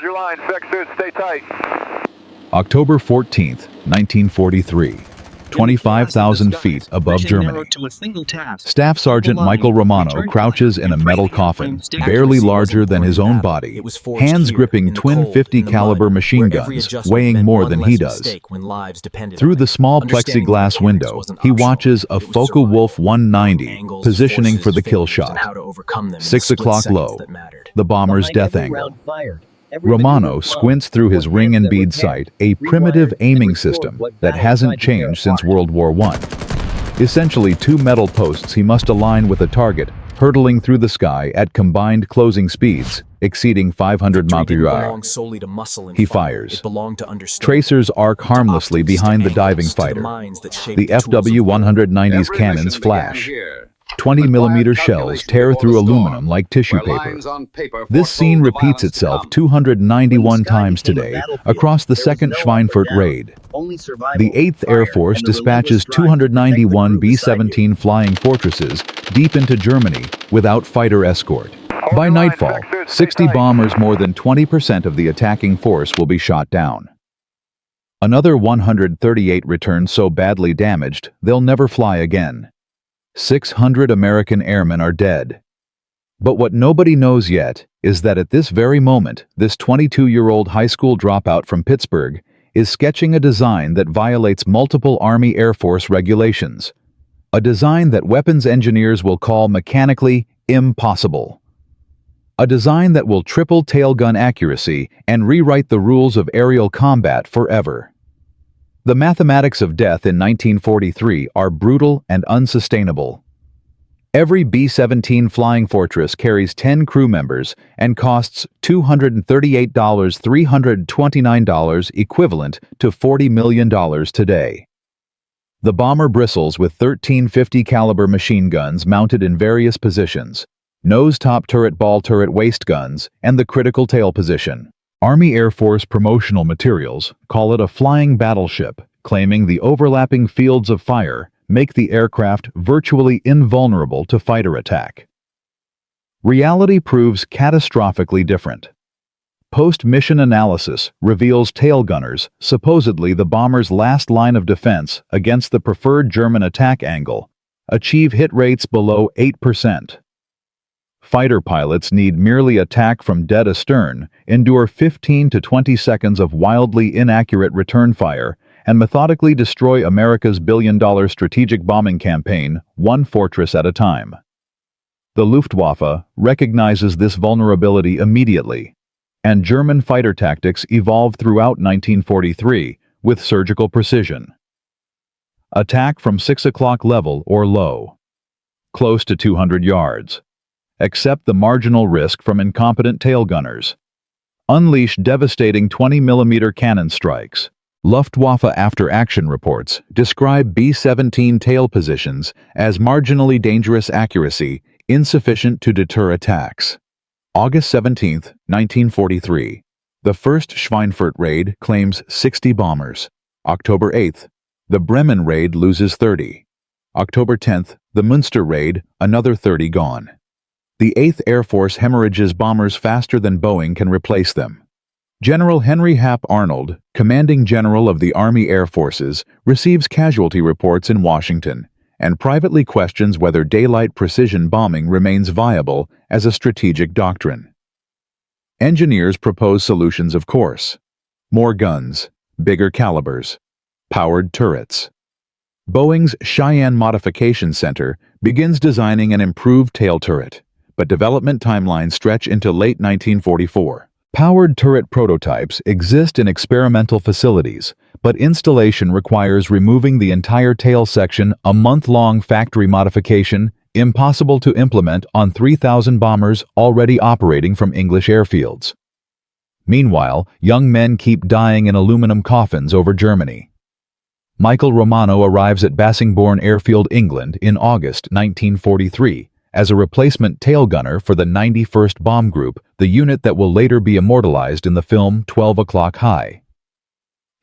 Hold your line, fixers, stay tight. October 14th, 1943. 25,000 feet above Germany. Staff Sergeant Michael Romano crouches in a metal coffin, barely larger than his own body, hands gripping twin .50 caliber machine guns, weighing more than he does. Through the small plexiglass window, he watches a Focke-Wulf 190 positioning for the kill shot. 6 o'clock low, the bomber's death angle. Romano squints through his ring and bead sight, a primitive aiming system that hasn't changed since World War I. Essentially 2 metal posts he must align with a target, hurtling through the sky at combined closing speeds, exceeding 500 mph. He fires. Tracers arc harmlessly behind the diving fighter. The FW-190's cannons flash. 20mm shells tear through aluminum like tissue paper. This scene repeats itself 291 times today across the 2nd Schweinfurt raid. The 8th Air Force dispatches 291 B-17 flying fortresses deep into Germany without fighter escort. By nightfall, 60 bombers, more than 20% of the attacking force, will be shot down. Another 138 return so badly damaged they'll never fly again. 600 American airmen are dead. But what nobody knows yet is that at this very moment, this 22-year-old high school dropout from Pittsburgh is sketching a design that violates multiple Army Air Force regulations. A design that weapons engineers will call mechanically impossible. A design that will triple tailgun accuracy and rewrite the rules of aerial combat forever. The mathematics of death in 1943 are brutal and unsustainable. Every B-17 flying fortress carries 10 crew members and costs $238,329, equivalent to $40 million today. The bomber bristles with 13 .50 caliber machine guns mounted in various positions, nose top turret ball turret waist guns, and the critical tail position. Army Air Force promotional materials call it a flying battleship, claiming the overlapping fields of fire make the aircraft virtually invulnerable to fighter attack. Reality proves catastrophically different. Post-mission analysis reveals tail gunners, supposedly the bomber's last line of defense against the preferred German attack angle, achieve hit rates below 8%. Fighter pilots need merely attack from dead astern, endure 15 to 20 seconds of wildly inaccurate return fire, and methodically destroy America's billion-dollar strategic bombing campaign, one fortress at a time. The Luftwaffe recognizes this vulnerability immediately, and German fighter tactics evolved throughout 1943 with surgical precision. Attack from 6 o'clock level or low, close to 200 yards. Accept the marginal risk from incompetent tail gunners. Unleash devastating 20mm cannon strikes. Luftwaffe after-action reports describe B-17 tail positions as marginally dangerous accuracy, insufficient to deter attacks. August 17, 1943. The 1st Schweinfurt raid claims 60 bombers. October 8th. The Bremen raid loses 30. October 10th. The Münster raid, another 30 gone. The 8th Air Force hemorrhages bombers faster than Boeing can replace them. General Henry Hap Arnold, commanding general of the Army Air Forces, receives casualty reports in Washington and privately questions whether daylight precision bombing remains viable as a strategic doctrine. Engineers propose solutions, of course. More guns, bigger calibers, powered turrets. Boeing's Cheyenne Modification Center begins designing an improved tail turret, but development timelines stretch into late 1944. Powered turret prototypes exist in experimental facilities, but installation requires removing the entire tail section, a month-long factory modification, impossible to implement on 3,000 bombers already operating from English airfields. Meanwhile, young men keep dying in aluminum coffins over Germany. Michael Romano arrives at Bassingbourn Airfield, England in August 1943 as a replacement tail gunner for the 91st Bomb Group, the unit that will later be immortalized in the film 12 O'Clock High.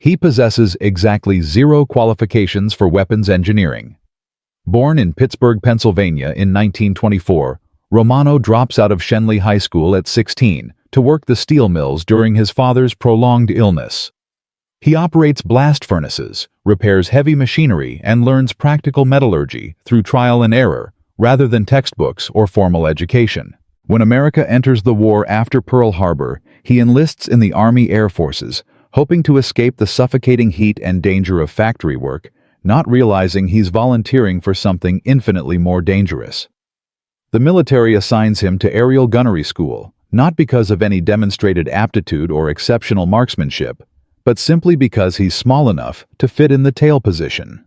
He possesses exactly 0 qualifications for weapons engineering. Born in Pittsburgh, Pennsylvania in 1924, Romano drops out of Shenley High School at 16 to work the steel mills during his father's prolonged illness. He operates blast furnaces, repairs heavy machinery, and learns practical metallurgy through trial and error, rather than textbooks or formal education. When America enters the war after Pearl Harbor, he enlists in the Army Air Forces, hoping to escape the suffocating heat and danger of factory work, not realizing he's volunteering for something infinitely more dangerous. The military assigns him to aerial gunnery school, not because of any demonstrated aptitude or exceptional marksmanship, but simply because he's small enough to fit in the tail position.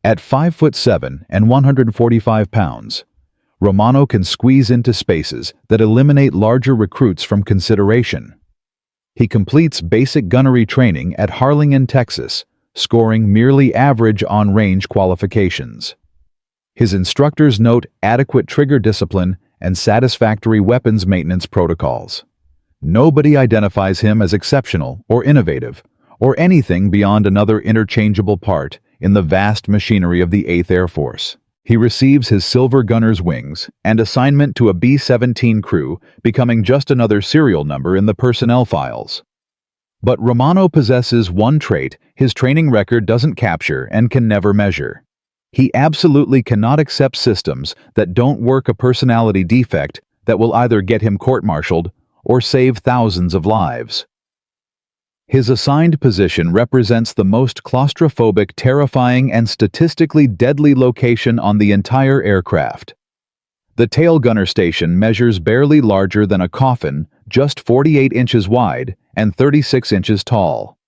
At 5'7" and 145 pounds, Romano can squeeze into spaces that eliminate larger recruits from consideration. He completes basic gunnery training at Harlingen, Texas, scoring merely average on-range qualifications. His instructors note adequate trigger discipline and satisfactory weapons maintenance protocols. Nobody identifies him as exceptional or innovative, or anything beyond another interchangeable part in the vast machinery of the 8th Air Force. He receives his silver gunner's wings and assignment to a B-17 crew, becoming just another serial number in the personnel files. But Romano possesses one trait his training record doesn't capture and can never measure. He absolutely cannot accept systems that don't work, a personality defect that will either get him court-martialed or save thousands of lives. His assigned position represents the most claustrophobic, terrifying, and statistically deadly location on the entire aircraft. The tail gunner station measures barely larger than a coffin, just 48 inches wide and 36 inches tall.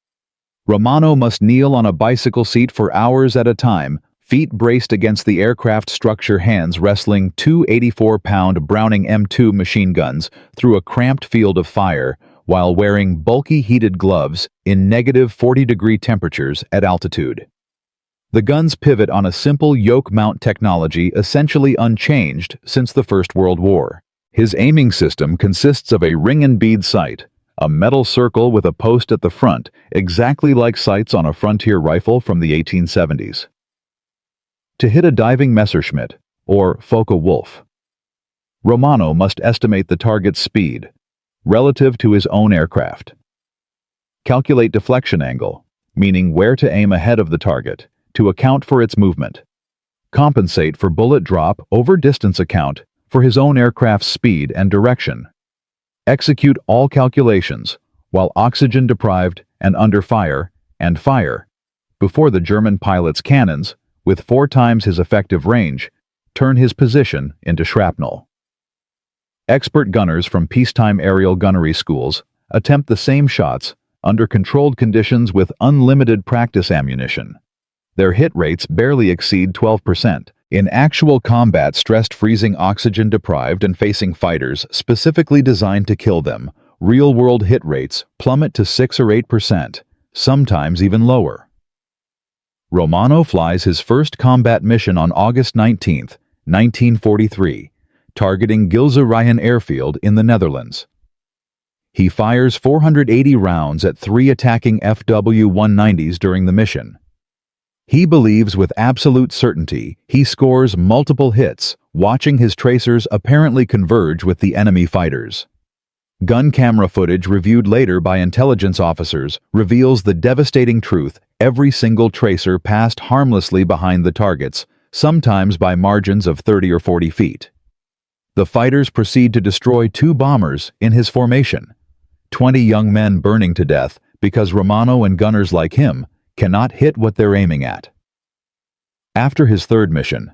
Romano must kneel on a bicycle seat for hours at a time, feet braced against the aircraft structure, hands wrestling two 84-pound Browning M2 machine guns through a cramped field of fire, while wearing bulky heated gloves in negative 40-degree temperatures at altitude. The guns pivot on a simple yoke mount technology essentially unchanged since the First World War. His aiming system consists of a ring and bead sight, a metal circle with a post at the front, exactly like sights on a frontier rifle from the 1870s. To hit a diving Messerschmitt, or Focke-Wulf, Romano must estimate the target's speed relative to his own aircraft. Calculate deflection angle, meaning where to aim ahead of the target, to account for its movement. Compensate for bullet drop over distance, account for his own aircraft's speed and direction. Execute all calculations while oxygen deprived and under fire, and fire before the German pilot's cannons, with 4 times his effective range, turn his position into shrapnel. Expert gunners from peacetime aerial gunnery schools attempt the same shots under controlled conditions with unlimited practice ammunition. Their hit rates barely exceed 12%. In actual combat, stressed, freezing, oxygen-deprived, and facing fighters specifically designed to kill them, real-world hit rates plummet to 6 or 8%, sometimes even lower. Romano flies his first combat mission on August 19, 1943, targeting Gilserijen Airfield in the Netherlands. He fires 480 rounds at 3 attacking FW-190s during the mission. He believes with absolute certainty he scores multiple hits, watching his tracers apparently converge with the enemy fighters. Gun camera footage reviewed later by intelligence officers reveals the devastating truth: every single tracer passed harmlessly behind the targets, sometimes by margins of 30 or 40 feet. The fighters proceed to destroy 2 bombers in his formation, 20 young men burning to death because Romano and gunners like him cannot hit what they're aiming at. After his third mission,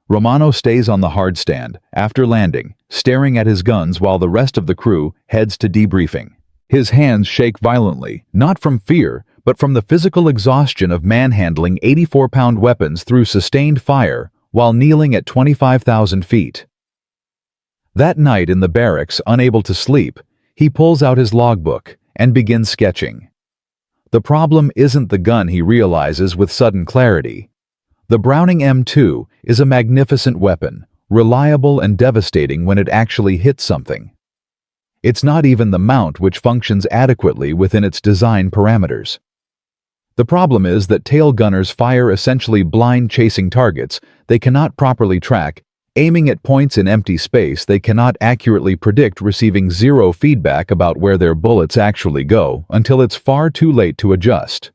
Romano stays on the hard stand after landing, staring at his guns while the rest of the crew heads to debriefing. His hands shake violently, not from fear, but from the physical exhaustion of manhandling 84-pound weapons through sustained fire while kneeling at 25,000 feet. That night in the barracks, unable to sleep, he pulls out his logbook and begins sketching. The problem isn't the gun, he realizes with sudden clarity. The Browning M2 is a magnificent weapon, reliable and devastating when it actually hits something. It's not even the mount which functions adequately within its design parameters. The problem is that tail gunners fire essentially blind, chasing targets they cannot properly track Aiming at points in empty space, they cannot accurately predict, receiving zero feedback about where their bullets actually go until it's far too late to adjust.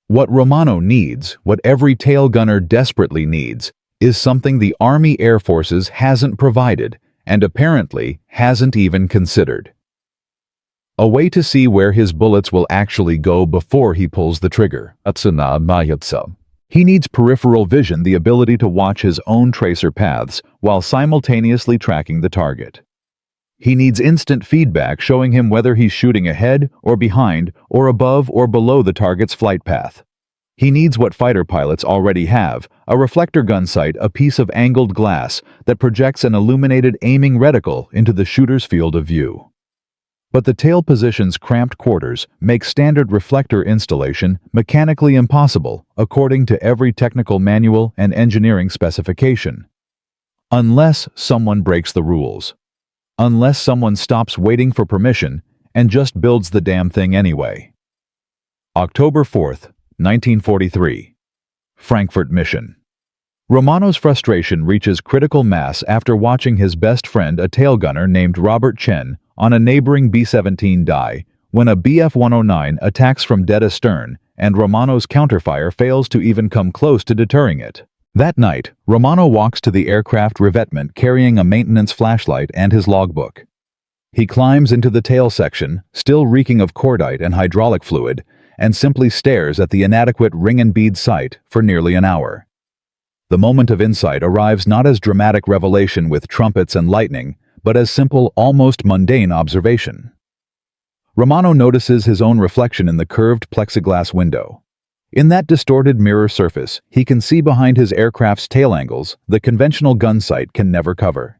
What Romano needs, what every tail gunner desperately needs, is something the Army Air Forces hasn't provided and apparently hasn't even considered. A way to see where his bullets will actually go before he pulls the trigger. He needs peripheral vision, the ability to watch his own tracer paths while simultaneously tracking the target. He needs instant feedback showing him whether he's shooting ahead or behind or above or below the target's flight path. He needs what fighter pilots already have, a reflector gun sight, a piece of angled glass that projects an illuminated aiming reticle into the shooter's field of view. But the tail position's cramped quarters make standard reflector installation mechanically impossible according to every technical manual and engineering specification. Unless someone breaks the rules. Unless someone stops waiting for permission and just builds the damn thing anyway. October 4th, 1943. Frankfurt Mission. Romano's frustration reaches critical mass after watching his best friend, a tail gunner named Robert Chen, on a neighboring B-17 die when a Bf-109 attacks from dead astern and Romano's counterfire fails to even come close to deterring it. That night, Romano walks to the aircraft revetment carrying a maintenance flashlight and his logbook. He climbs into the tail section, still reeking of cordite and hydraulic fluid, and simply stares at the inadequate ring and bead sight for nearly an hour. The moment of insight arrives not as dramatic revelation with trumpets and lightning, but as simple, almost mundane observation. Romano notices his own reflection in the curved plexiglass window. In that distorted mirror surface, he can see behind his aircraft's tail angles the conventional gun sight can never cover.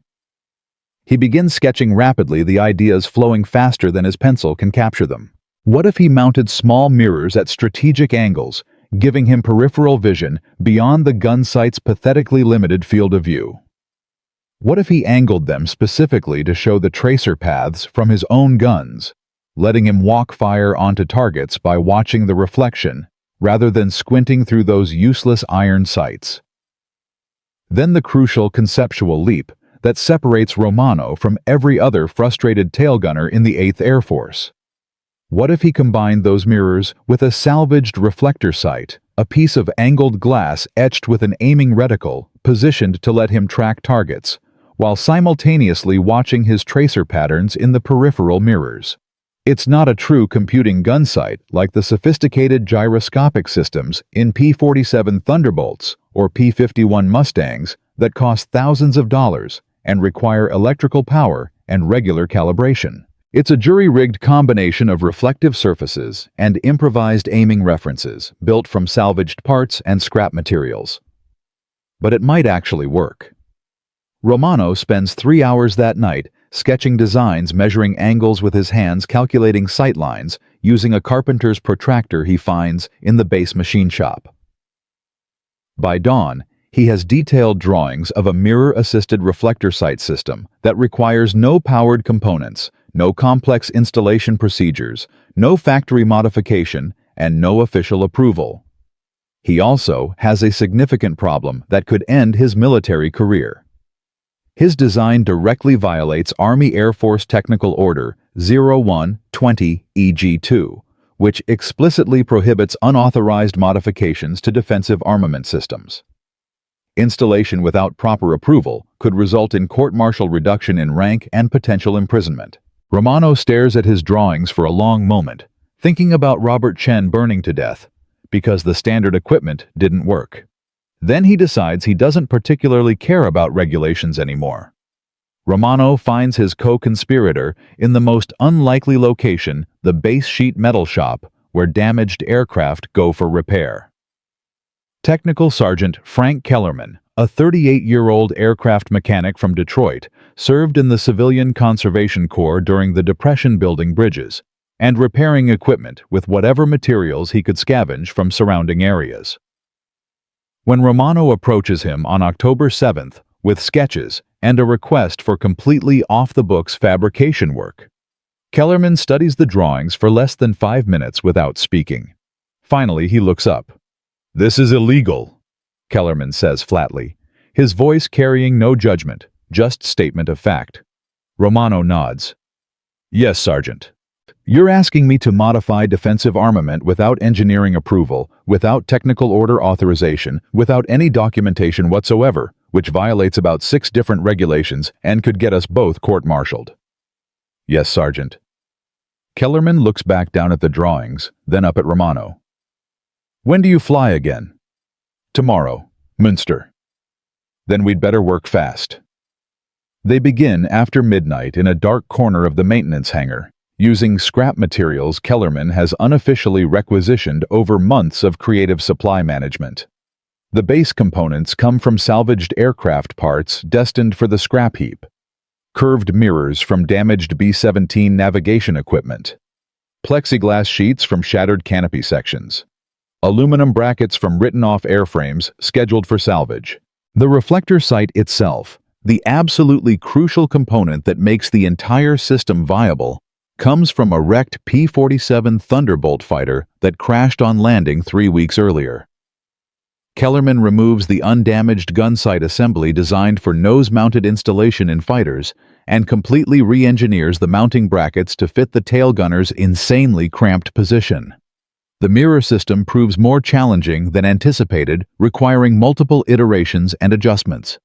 He begins sketching rapidly, the ideas flowing faster than his pencil can capture them. What if he mounted small mirrors at strategic angles, giving him peripheral vision beyond the gun sight's pathetically limited field of view? What if he angled them specifically to show the tracer paths from his own guns, letting him walk fire onto targets by watching the reflection rather than squinting through those useless iron sights? Then the crucial conceptual leap that separates Romano from every other frustrated tail gunner in the 8th Air Force. What if he combined those mirrors with a salvaged reflector sight, a piece of angled glass etched with an aiming reticle positioned to let him track targets, while simultaneously watching his tracer patterns in the peripheral mirrors? It's not a true computing gun sight like the sophisticated gyroscopic systems in P-47 Thunderbolts or P-51 Mustangs that cost thousands of dollars and require electrical power and regular calibration. It's a jury-rigged combination of reflective surfaces and improvised aiming references built from salvaged parts and scrap materials. But it might actually work. Romano spends 3 hours that night sketching designs, measuring angles with his hands, calculating sight lines, using a carpenter's protractor he finds in the base machine shop. By dawn, he has detailed drawings of a mirror-assisted reflector sight system that requires no powered components, no complex installation procedures, no factory modification, and no official approval. He also has a significant problem that could end his military career. His design directly violates Army Air Force Technical Order 0120 EG2, which explicitly prohibits unauthorized modifications to defensive armament systems. Installation without proper approval could result in court-martial reduction in rank and potential imprisonment. Romano stares at his drawings for a long moment, thinking about Robert Chen burning to death, because the standard equipment didn't work. Then he decides he doesn't particularly care about regulations anymore. Romano finds his co-conspirator in the most unlikely location, the base sheet metal shop, where damaged aircraft go for repair. Technical Sergeant Frank Kellerman, a 38-year-old aircraft mechanic from Detroit, served in the Civilian Conservation Corps during the Depression building bridges and repairing equipment with whatever materials he could scavenge from surrounding areas. When Romano approaches him on October 7th with sketches and a request for completely off-the-books fabrication work, Kellerman studies the drawings for less than 5 minutes without speaking. Finally, he looks up. "This is illegal," Kellerman says flatly. his voice carrying no judgment, just statement of fact. Romano nods. Yes, Sergeant. You're asking me to modify defensive armament without engineering approval, without technical order authorization, without any documentation whatsoever, which violates about 6 different regulations and could get us both court-martialed. Yes, Sergeant. Kellerman looks back down at the drawings, then up at Romano. When do you fly again? Tomorrow, Münster. Then we'd better work fast. They begin after midnight in a dark corner of the maintenance hangar, using scrap materials Kellerman has unofficially requisitioned over months of creative supply management. The base components come from salvaged aircraft parts destined for the scrap heap. Curved mirrors from damaged B-17 navigation equipment. Plexiglass sheets from shattered canopy sections. Aluminum brackets from written-off airframes scheduled for salvage. The reflector sight itself, the absolutely crucial component that makes the entire system viable, comes from a wrecked P-47 Thunderbolt fighter that crashed on landing 3 weeks earlier. Kellerman removes the undamaged gunsight assembly designed for nose-mounted installation in fighters and completely re-engineers the mounting brackets to fit the tail gunner's insanely cramped position. The mirror system proves more challenging than anticipated, requiring multiple iterations and adjustments.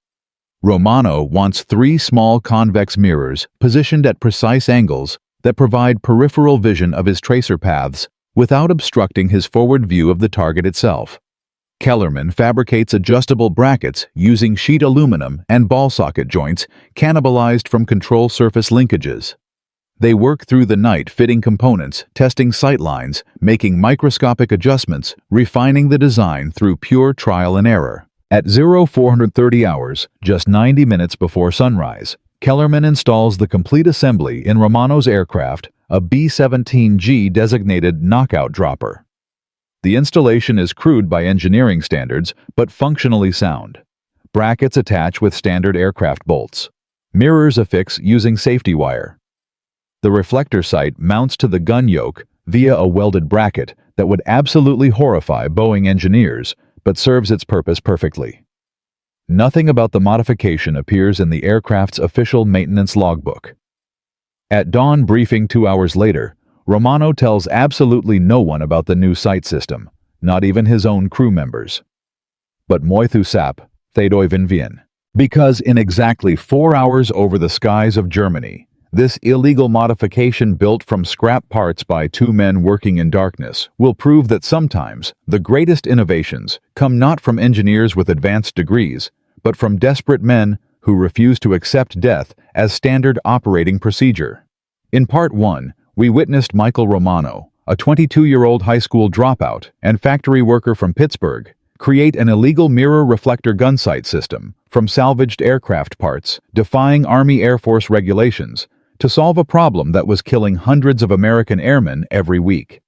Romano wants 3 small convex mirrors positioned at precise angles that provide peripheral vision of his tracer paths without obstructing his forward view of the target itself. Kellerman fabricates adjustable brackets using sheet aluminum and ball socket joints cannibalized from control surface linkages. They work through the night fitting components, testing sight lines, making microscopic adjustments, refining the design through pure trial and error. At 0430 hours, just 90 minutes before sunrise, Kellerman installs the complete assembly in Romano's aircraft, a B-17G designated knockout dropper. The installation is crude by engineering standards, but functionally sound. Brackets attach with standard aircraft bolts. Mirrors affix using safety wire. The reflector sight mounts to the gun yoke via a welded bracket that would absolutely horrify Boeing engineers, but serves its purpose perfectly. Nothing about the modification appears in the aircraft's official maintenance logbook. At dawn briefing 2 hours later, Romano tells absolutely no one about the new sight system, not even his own crew members. But Moithu Sap, Thedoivin Vien. Because in exactly 4 hours over the skies of Germany, this illegal modification built from scrap parts by 2 men working in darkness will prove that sometimes the greatest innovations come not from engineers with advanced degrees, but from desperate men who refuse to accept death as standard operating procedure. In Part 1, we witnessed Michael Romano, a 22-year-old high school dropout and factory worker from Pittsburgh, create an illegal mirror reflector gunsight system from salvaged aircraft parts, defying Army Air Force regulations, to solve a problem that was killing hundreds of American airmen every week.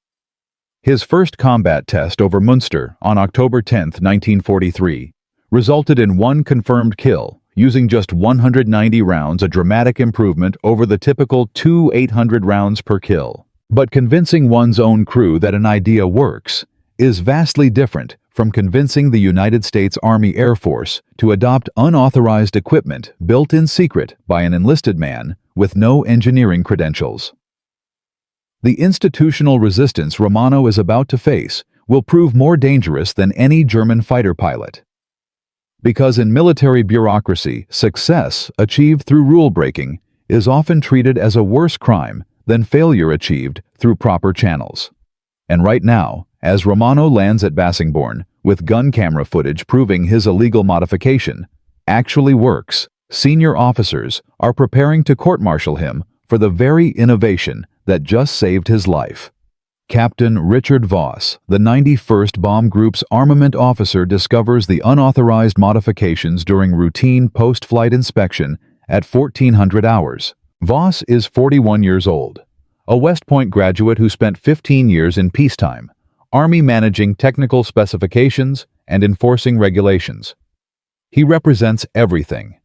His first combat test over Münster on October 10, 1943, resulted in 1 confirmed kill, using just 190 rounds, a dramatic improvement over the typical 2 800 rounds per kill. But convincing one's own crew that an idea works is vastly different from convincing the United States Army Air Force to adopt unauthorized equipment built in secret by an enlisted man with no engineering credentials. The institutional resistance Romano is about to face will prove more dangerous than any German fighter pilot. Because in military bureaucracy, success achieved through rule-breaking is often treated as a worse crime than failure achieved through proper channels. And right now, as Romano lands at Bassingbourn, with gun camera footage proving his illegal modification actually works, senior officers are preparing to court-martial him for the very innovation that just saved his life. Captain Richard Voss, the 91st Bomb Group's armament officer, discovers the unauthorized modifications during routine post-flight inspection at 1400 hours. Voss is 41 years old, a West Point graduate who spent 15 years in peacetime, Army managing technical specifications and enforcing regulations. He represents everything.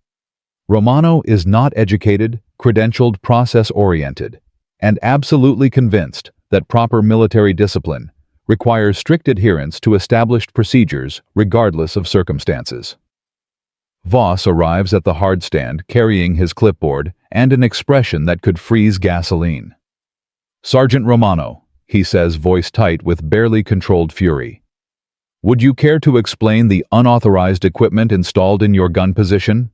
Romano is not educated, credentialed, process-oriented, and absolutely convinced that proper military discipline requires strict adherence to established procedures regardless of circumstances. Voss arrives at the hardstand carrying his clipboard and an expression that could freeze gasoline. "Sergeant Romano," he says, voice tight with barely controlled fury. "Would you care to explain the unauthorized equipment installed in your gun position?"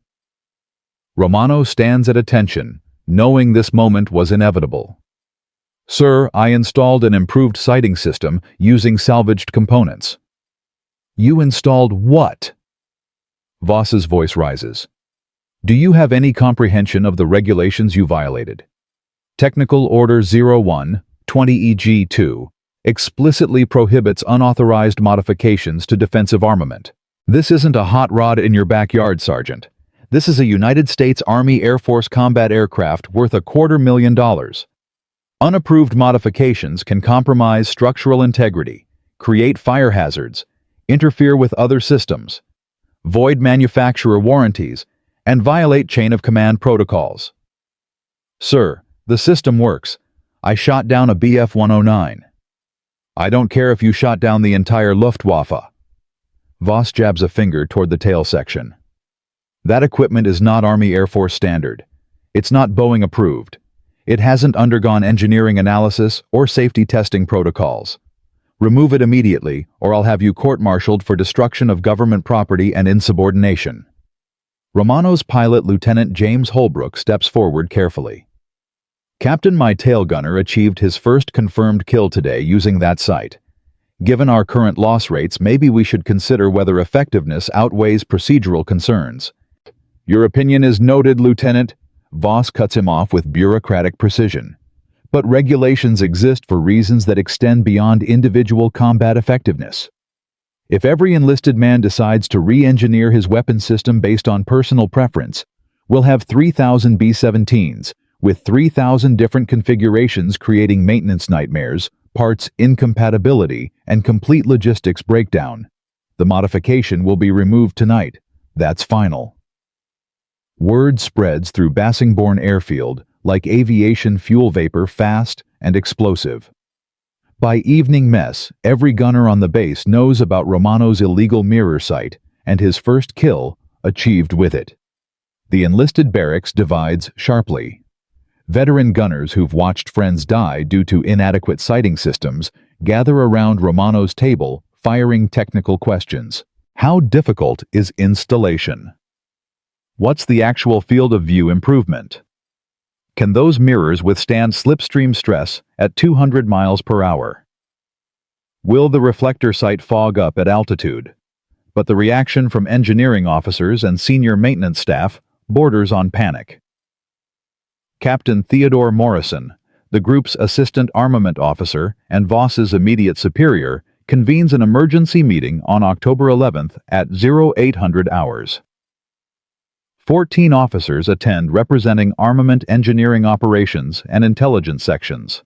Romano stands at attention, knowing this moment was inevitable. "Sir, I installed an improved sighting system using salvaged components." "You installed what?" Voss's voice rises. "Do you have any comprehension of the regulations you violated? Technical Order 01-20EG2 explicitly prohibits unauthorized modifications to defensive armament. This isn't a hot rod in your backyard, Sergeant. This is a United States Army Air Force combat aircraft worth $250,000. Unapproved modifications can compromise structural integrity, create fire hazards, interfere with other systems, void manufacturer warranties, and violate chain of command protocols. Sir, the system works. I shot down a Bf-109. I don't care if you shot down the entire Luftwaffe. Voss jabs a finger toward the tail section. That equipment is not Army Air Force standard. It's not Boeing approved. It hasn't undergone engineering analysis or safety testing protocols. Remove it immediately, or I'll have you court-martialed for destruction of government property and insubordination. Romano's pilot, Lieutenant James Holbrook, steps forward carefully. Captain, my tail gunner achieved his first confirmed kill today using that sight. Given our current loss rates, maybe we should consider whether effectiveness outweighs procedural concerns. Your opinion is noted, Lieutenant. Voss cuts him off with bureaucratic precision. But regulations exist for reasons that extend beyond individual combat effectiveness. If every enlisted man decides to re-engineer his weapon system based on personal preference, we'll have 3,000 B-17s, with 3,000 different configurations creating maintenance nightmares, parts incompatibility, and complete logistics breakdown. The modification will be removed tonight. That's final. Word spreads through Bassingbourn Airfield like aviation fuel vapor, fast and explosive. By evening mess, every gunner on the base knows about Romano's illegal mirror sight and his first kill achieved with it. The enlisted barracks divides sharply. Veteran gunners who've watched friends die due to inadequate sighting systems gather around Romano's table, firing technical questions. How difficult is installation? What's the actual field of view improvement? Can those mirrors withstand slipstream stress at 200 miles per hour? Will the reflector sight fog up at altitude? But the reaction from engineering officers and senior maintenance staff borders on panic. Captain Theodore Morrison, the group's assistant armament officer and Voss's immediate superior, convenes an emergency meeting on October 11th at 0800 hours. 14 officers attend representing armament engineering operations and intelligence sections.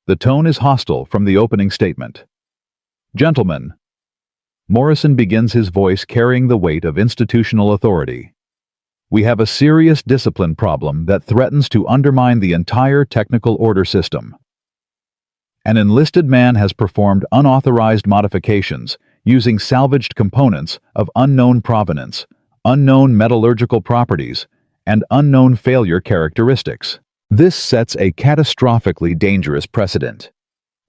The tone is hostile from the opening statement. Gentlemen, Morrison begins, his voice carrying the weight of institutional authority. We have a serious discipline problem that threatens to undermine the entire technical order system. An enlisted man has performed unauthorized modifications using salvaged components of unknown provenance, unknown metallurgical properties, and unknown failure characteristics. This sets a catastrophically dangerous precedent.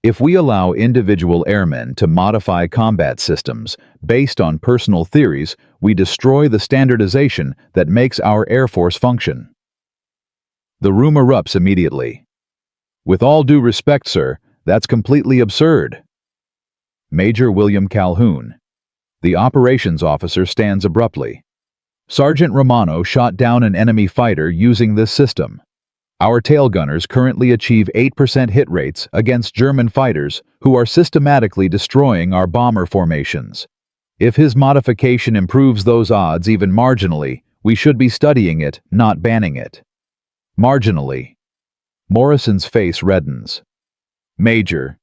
If we allow individual airmen to modify combat systems based on personal theories, we destroy the standardization that makes our Air Force function. The room erupts immediately. With all due respect, sir, that's completely absurd. Major William Calhoun, the operations officer, stands abruptly. Sergeant Romano shot down an enemy fighter using this system. Our tail gunners currently achieve 8% hit rates against German fighters who are systematically destroying our bomber formations. If his modification improves those odds even marginally, we should be studying it, not banning it. Marginally. Morrison's face reddens. Major,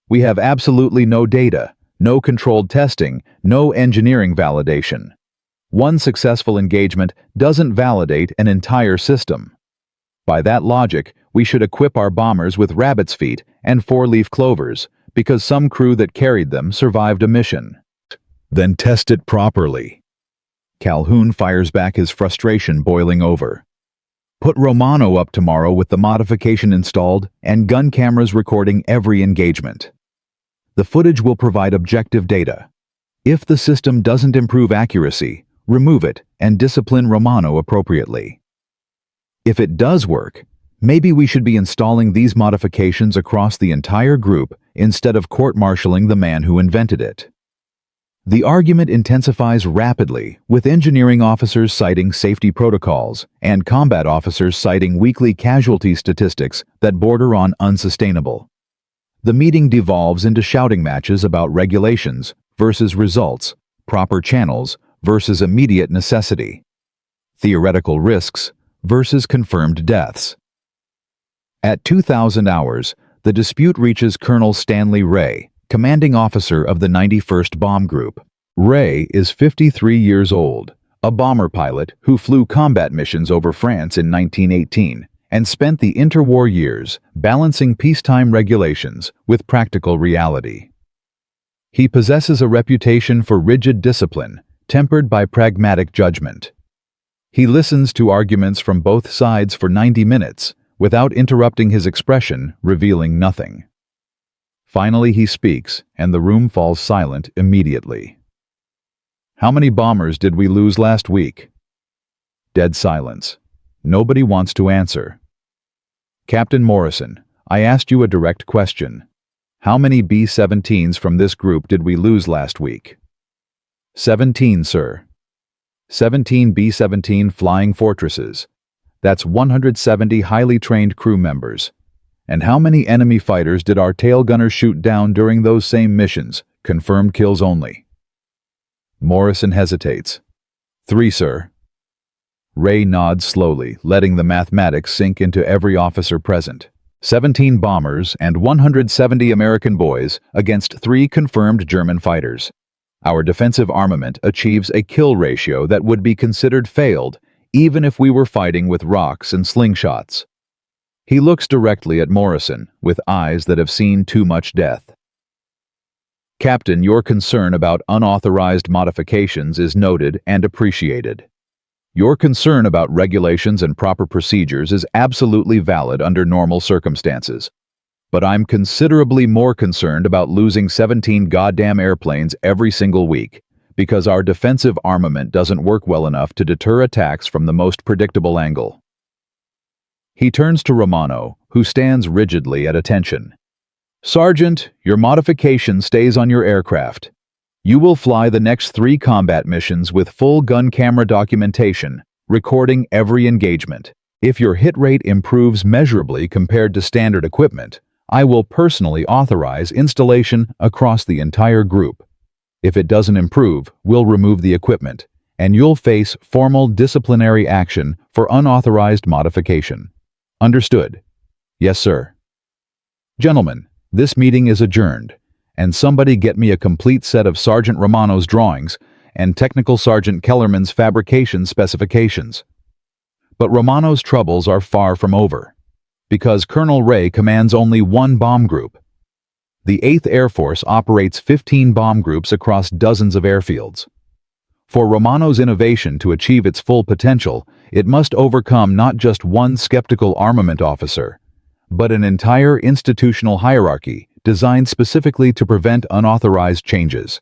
we have absolutely no data, no controlled testing, no engineering validation. One successful engagement doesn't validate an entire system. By that logic, we should equip our bombers with rabbit's feet and four-leaf clovers, because some crew that carried them survived a mission. Then test it properly. Calhoun fires back, his frustration boiling over. Put Romano up tomorrow with the modification installed and gun cameras recording every engagement. The footage will provide objective data. If the system doesn't improve accuracy, remove it and discipline Romano appropriately. If it does work, maybe we should be installing these modifications across the entire group instead of court-martialing the man who invented it. The argument intensifies rapidly, with engineering officers citing safety protocols and combat officers citing weekly casualty statistics that border on unsustainable. The meeting devolves into shouting matches about regulations versus results, proper channels versus immediate necessity, theoretical risks versus confirmed deaths. At 2,000 hours, the dispute reaches Colonel Stanley Ray, commanding officer of the 91st Bomb Group. Ray is 53 years old, a bomber pilot who flew combat missions over France in 1918 and spent the interwar years balancing peacetime regulations with practical reality. He possesses a reputation for rigid discipline, tempered by pragmatic judgment. He listens to arguments from both sides for 90 minutes, without interrupting his expression, revealing nothing. Finally he speaks, and the room falls silent immediately. How many bombers did we lose last week? Dead silence. Nobody wants to answer. Captain Morrison, I asked you a direct question. How many B-17s from this group did we lose last week? 17, sir. 17 B-17 flying fortresses. That's 170 highly trained crew members. And how many enemy fighters did our tail gunners shoot down during those same missions, confirmed kills only? Morrison hesitates. 3, sir. Ray nods slowly, letting the mathematics sink into every officer present. 17 bombers and 170 American boys against 3 confirmed German fighters. Our defensive armament achieves a kill ratio that would be considered failed even if we were fighting with rocks and slingshots. He looks directly at Morrison with eyes that have seen too much death. Captain, your concern about unauthorized modifications is noted and appreciated. Your concern about regulations and proper procedures is absolutely valid under normal circumstances. But I'm considerably more concerned about losing 17 goddamn airplanes every single week, because our defensive armament doesn't work well enough to deter attacks from the most predictable angle. He turns to Romano, who stands rigidly at attention. Sergeant, your modification stays on your aircraft. You will fly the next 3 combat missions with full gun camera documentation, recording every engagement. If your hit rate improves measurably compared to standard equipment, I will personally authorize installation across the entire group. If it doesn't improve, we'll remove the equipment, and you'll face formal disciplinary action for unauthorized modification. Understood? Yes, sir. Gentlemen, this meeting is adjourned, and somebody get me a complete set of Sergeant Romano's drawings and Technical Sergeant Kellerman's fabrication specifications. But Romano's troubles are far from over, because Colonel Ray commands only 1 bomb group. The 8th Air Force operates 15 bomb groups across dozens of airfields. For Romano's innovation to achieve its full potential, it must overcome not just one skeptical armament officer, but an entire institutional hierarchy designed specifically to prevent unauthorized changes.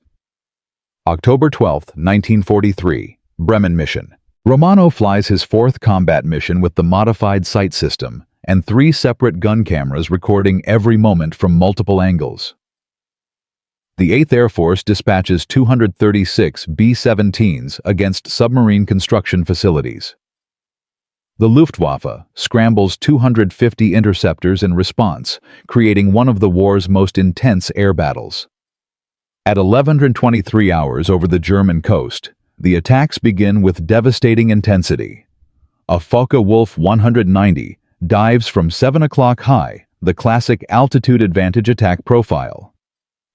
October 12, 1943, Bremen Mission. Romano flies his 4th combat mission with the modified sight system and 3 separate gun cameras recording every moment from multiple angles. The 8th Air Force dispatches 236 B-17s against submarine construction facilities. The Luftwaffe scrambles 250 interceptors in response, creating one of the war's most intense air battles. At 11:23 hours over the German coast, the attacks begin with devastating intensity. A Focke-Wulf 190 dives from 7 o'clock high, the classic altitude advantage attack profile.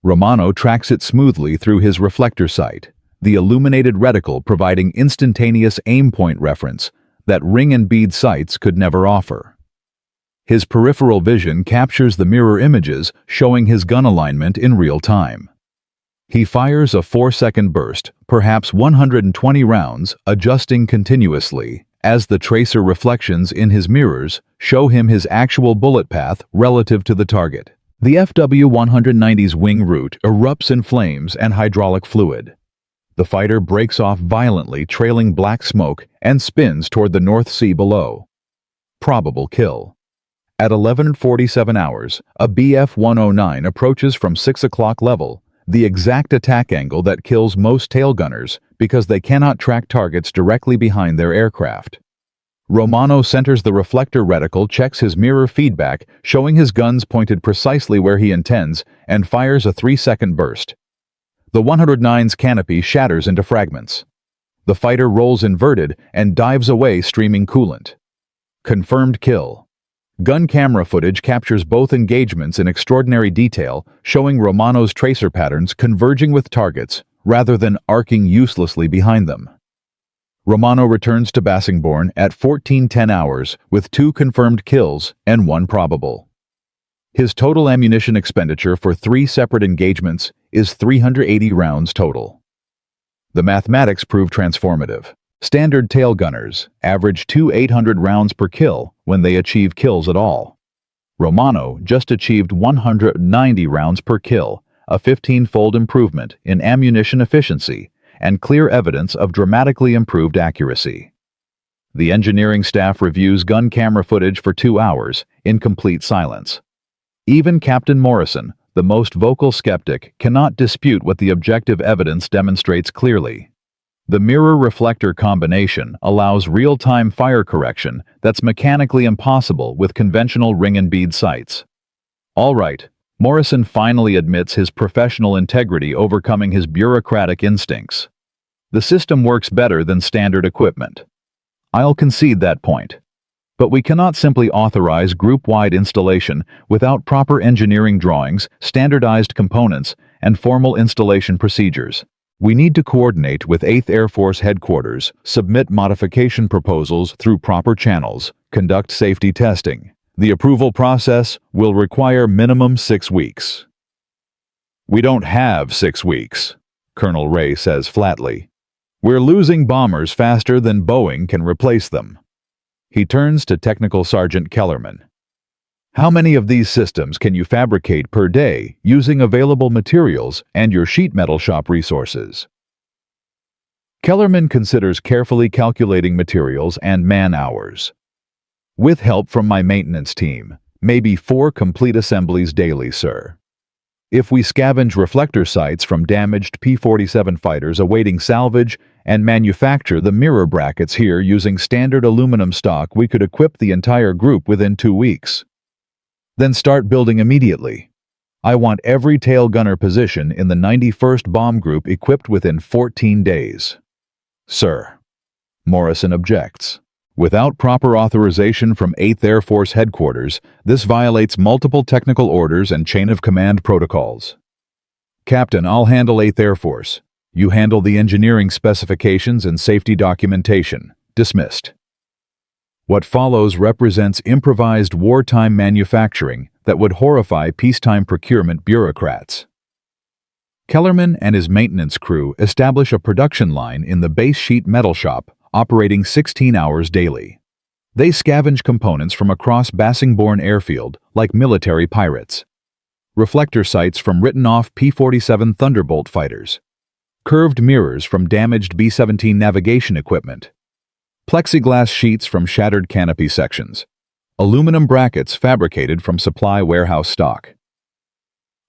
Romano tracks it smoothly through his reflector sight, the illuminated reticle providing instantaneous aim point reference that ring and bead sights could never offer. His peripheral vision captures the mirror images showing his gun alignment in real time. He fires a 4-second burst, perhaps 120 rounds, adjusting continuously, as the tracer reflections in his mirrors show him his actual bullet path relative to the target. The FW-190's wing root erupts in flames and hydraulic fluid. The fighter breaks off violently, trailing black smoke, and spins toward the North Sea below. Probable kill. At 11:47 hours, a Bf-109 approaches from 6 o'clock level, the exact attack angle that kills most tail gunners because they cannot track targets directly behind their aircraft. Romano centers the reflector reticle, checks his mirror feedback, showing his guns pointed precisely where he intends, and fires a 3-second burst. The 109's canopy shatters into fragments. The fighter rolls inverted and dives away, streaming coolant. Confirmed kill. Gun camera footage captures both engagements in extraordinary detail, showing Romano's tracer patterns converging with targets rather than arcing uselessly behind them. Romano returns to Bassingbourn at 14:10 hours with 2 confirmed kills and 1 probable. His total ammunition expenditure for 3 separate engagements is 380 rounds total. The mathematics prove transformative. Standard tail gunners average 800 rounds per kill when they achieve kills at all. Romano just achieved 190 rounds per kill, a 15-fold improvement in ammunition efficiency and clear evidence of dramatically improved accuracy. The engineering staff reviews gun camera footage for 2 hours in complete silence. Even Captain Morrison, the most vocal skeptic, cannot dispute what the objective evidence demonstrates clearly. The mirror-reflector combination allows real-time fire correction that's mechanically impossible with conventional ring and bead sights. All right, Morrison finally admits his professional integrity overcoming his bureaucratic instincts. The system works better than standard equipment. I'll concede that point. But we cannot simply authorize group-wide installation without proper engineering drawings, standardized components, and formal installation procedures. We need to coordinate with 8th Air Force Headquarters, submit modification proposals through proper channels, conduct safety testing. The approval process will require minimum 6 weeks. We don't have 6 weeks, Colonel Ray says flatly. We're losing bombers faster than Boeing can replace them. He turns to Technical Sergeant Kellerman. How many of these systems can you fabricate per day using available materials and your sheet metal shop resources? Kellerman considers carefully calculating materials and man-hours. With help from my maintenance team, maybe 4 complete assemblies daily, sir. If we scavenge reflector sights from damaged P-47 fighters awaiting salvage and manufacture the mirror brackets here using standard aluminum stock, we could equip the entire group within 2 weeks. Then start building immediately. I want every tail gunner position in the 91st Bomb Group equipped within 14 days. Sir. Morrison objects. Without proper authorization from 8th Air Force Headquarters, this violates multiple technical orders and chain of command protocols. Captain, I'll handle 8th Air Force. You handle the engineering specifications and safety documentation. Dismissed. What follows represents improvised wartime manufacturing that would horrify peacetime procurement bureaucrats. Kellerman and his maintenance crew establish a production line in the base sheet metal shop, operating 16 hours daily. They scavenge components from across Bassingbourn Airfield like military pirates. Reflector sights from written-off P-47 Thunderbolt fighters. Curved mirrors from damaged B-17 navigation equipment. Plexiglass sheets from shattered canopy sections. Aluminum brackets fabricated from supply warehouse stock.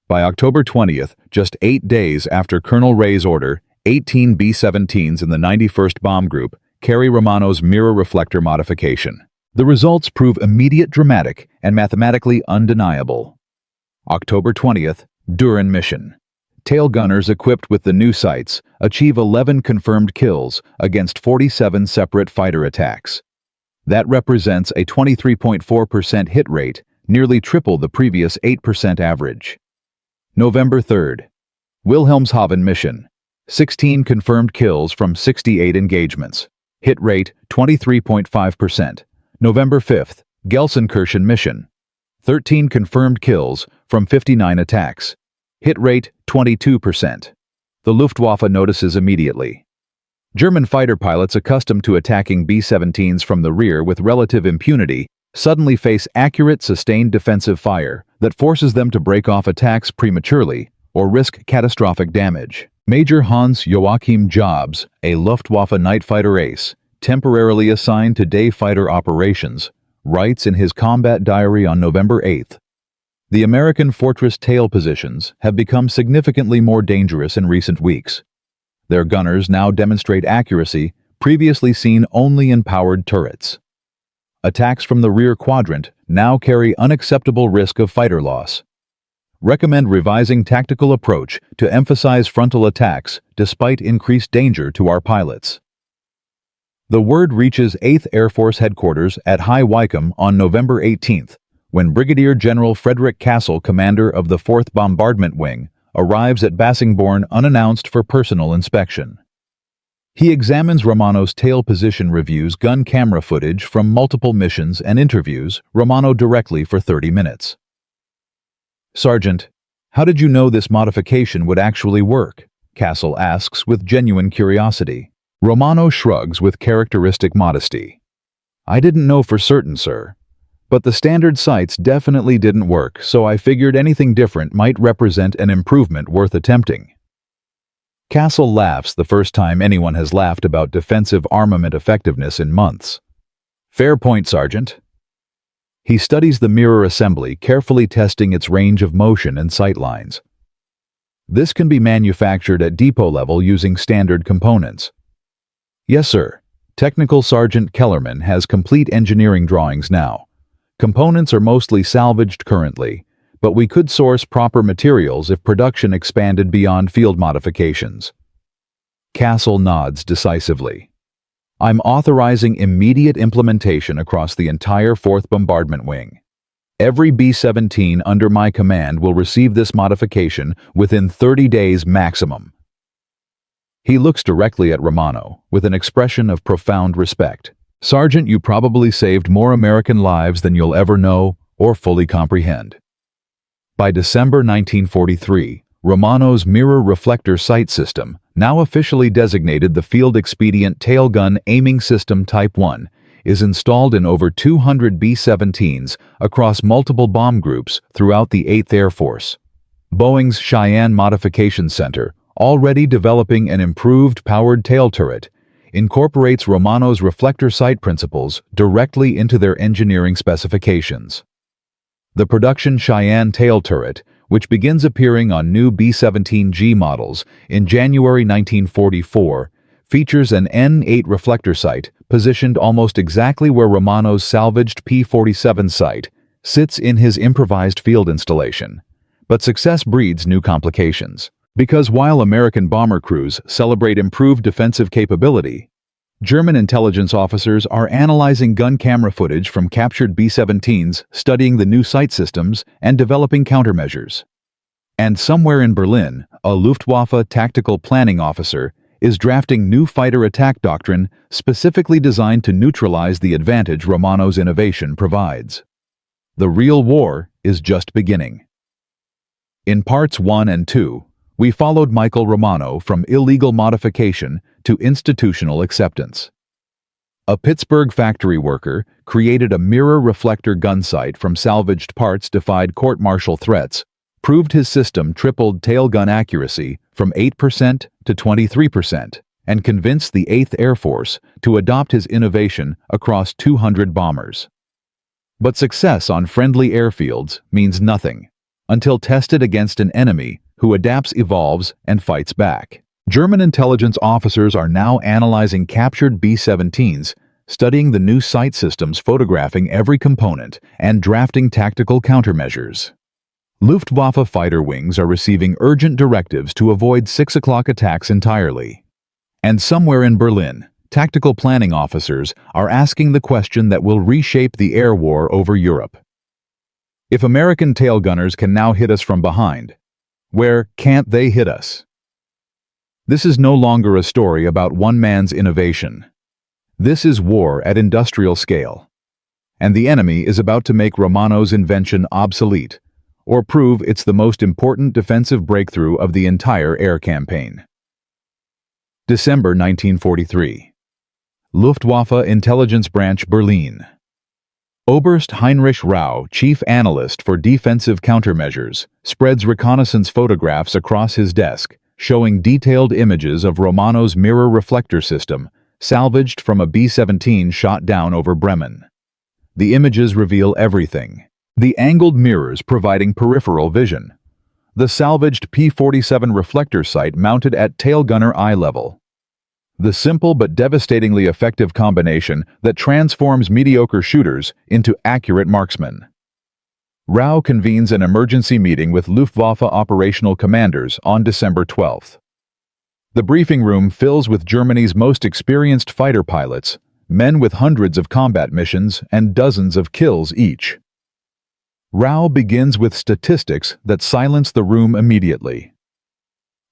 By October 20th, just 8 days after Colonel Ray's order, 18 B-17s in the 91st Bomb Group carry Romano's mirror reflector modification. The results prove immediate, dramatic, and mathematically undeniable. October 20th, Duran mission. Tail gunners equipped with the new sights achieve 11 confirmed kills against 47 separate fighter attacks. That represents a 23.4% hit rate, nearly triple the previous 8% average. November 3rd, Wilhelmshaven mission. 16 confirmed kills from 68 engagements. Hit rate 23.5%. November 5th, Gelsenkirchen mission. 13 confirmed kills from 59 attacks. Hit rate 22%. the Luftwaffe notices immediately. German fighter pilots accustomed to attacking B-17s from the rear with relative impunity suddenly face accurate, sustained defensive fire that forces them to break off attacks prematurely or risk catastrophic damage. Major Hans Joachim Jobs, a Luftwaffe night fighter ace, temporarily assigned to day fighter operations, writes in his combat diary on November 8th, "The American fortress tail positions have become significantly more dangerous in recent weeks. Their gunners now demonstrate accuracy previously seen only in powered turrets. Attacks from the rear quadrant now carry unacceptable risk of fighter loss. Recommend revising tactical approach to emphasize frontal attacks despite increased danger to our pilots." The word reaches 8th Air Force Headquarters at High Wycombe on November 18th, when Brigadier General Frederick Castle, commander of the 4th Bombardment Wing, arrives at Bassingbourn unannounced for personal inspection. He examines Romano's tail position, reviews gun camera footage from multiple missions, and interviews Romano directly for 30 minutes. "Sergeant, how did you know this modification would actually work?" Castle asks with genuine curiosity. Romano shrugs with characteristic modesty. "I didn't know for certain, sir. But the standard sights definitely didn't work, so I figured anything different might represent an improvement worth attempting." Castle laughs, the first time anyone has laughed about defensive armament effectiveness in months. "Fair point, Sergeant." He studies the mirror assembly, carefully testing its range of motion and sight lines. "This can be manufactured at depot level using standard components." "Yes, sir. Technical Sergeant Kellerman has complete engineering drawings now. Components are mostly salvaged currently, but we could source proper materials if production expanded beyond field modifications." Castle nods decisively. "I'm authorizing immediate implementation across the entire 4th Bombardment Wing. Every B-17 under my command will receive this modification within 30 days maximum." He looks directly at Romano with an expression of profound respect. "Sergeant, you probably saved more American lives than you'll ever know or fully comprehend." By December 1943, Romano's mirror reflector sight system, now officially designated the Field Expedient Tail Gun Aiming System Type 1, is installed in over 200 B-17s across multiple bomb groups throughout the 8th Air Force. Boeing's Cheyenne Modification Center, already developing an improved powered tail turret, incorporates Romano's reflector sight principles directly into their engineering specifications. The production Cheyenne tail turret, which begins appearing on new B-17G models in January 1944, features an N8 reflector sight positioned almost exactly where Romano's salvaged P-47 sight sits in his improvised field installation. But success breeds new complications. Because while American bomber crews celebrate improved defensive capability, German intelligence officers are analyzing gun camera footage from captured B-17s, studying the new sight systems, and developing countermeasures. And somewhere in Berlin, a Luftwaffe tactical planning officer is drafting new fighter attack doctrine specifically designed to neutralize the advantage Romano's innovation provides. The real war is just beginning. In parts 1 and 2, we followed Michael Romano from illegal modification to institutional acceptance. A Pittsburgh factory worker created a mirror reflector gun sight from salvaged parts, defied court-martial threats, proved his system tripled tail gun accuracy from 8% to 23%, and convinced the 8th Air Force to adopt his innovation across 200 bombers. But success on friendly airfields means nothing until tested against an enemy who adapts, evolves, and fights back. German intelligence officers are now analyzing captured B-17s, studying the new sight systems, photographing every component, and drafting tactical countermeasures. Luftwaffe fighter wings are receiving urgent directives to avoid 6 o'clock attacks entirely. And somewhere in Berlin, tactical planning officers are asking the question that will reshape the air war over Europe. If American tail gunners can now hit us from behind, where can't they hit us? This is no longer a story about one man's innovation. This is war at industrial scale. And the enemy is about to make Romano's invention obsolete, or prove it's the most important defensive breakthrough of the entire air campaign. December 1943. Luftwaffe Intelligence Branch, Berlin. Oberst Heinrich Rau, chief analyst for defensive countermeasures, spreads reconnaissance photographs across his desk, showing detailed images of Romano's mirror reflector system, salvaged from a B-17 shot down over Bremen. The images reveal everything. The angled mirrors providing peripheral vision. The salvaged P-47 reflector sight mounted at tail gunner eye level. The simple but devastatingly effective combination that transforms mediocre shooters into accurate marksmen. Rau convenes an emergency meeting with Luftwaffe operational commanders on December 12th. The briefing room fills with Germany's most experienced fighter pilots, men with hundreds of combat missions and dozens of kills each. Rau begins with statistics that silence the room immediately.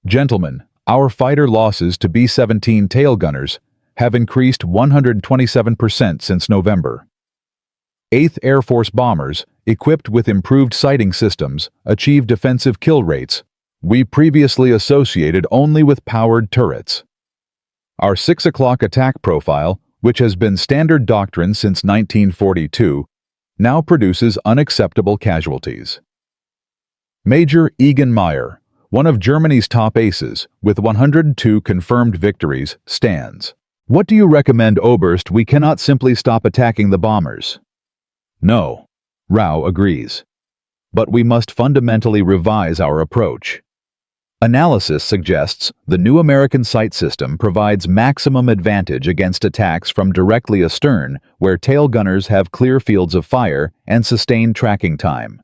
Gentlemen, our fighter losses to B-17 tail gunners have increased 127% since November. 8th Air Force bombers, equipped with improved sighting systems, achieve defensive kill rates we previously associated only with powered turrets. Our 6 o'clock attack profile, which has been standard doctrine since 1942, now produces unacceptable casualties. Major Egon Meyer, one of Germany's top aces, with 102 confirmed victories, stands. What do you recommend, Oberst? We cannot simply stop attacking the bombers. No, Rau agrees. But we must fundamentally revise our approach. Analysis suggests the new American sight system provides maximum advantage against attacks from directly astern, where tail gunners have clear fields of fire and sustained tracking time.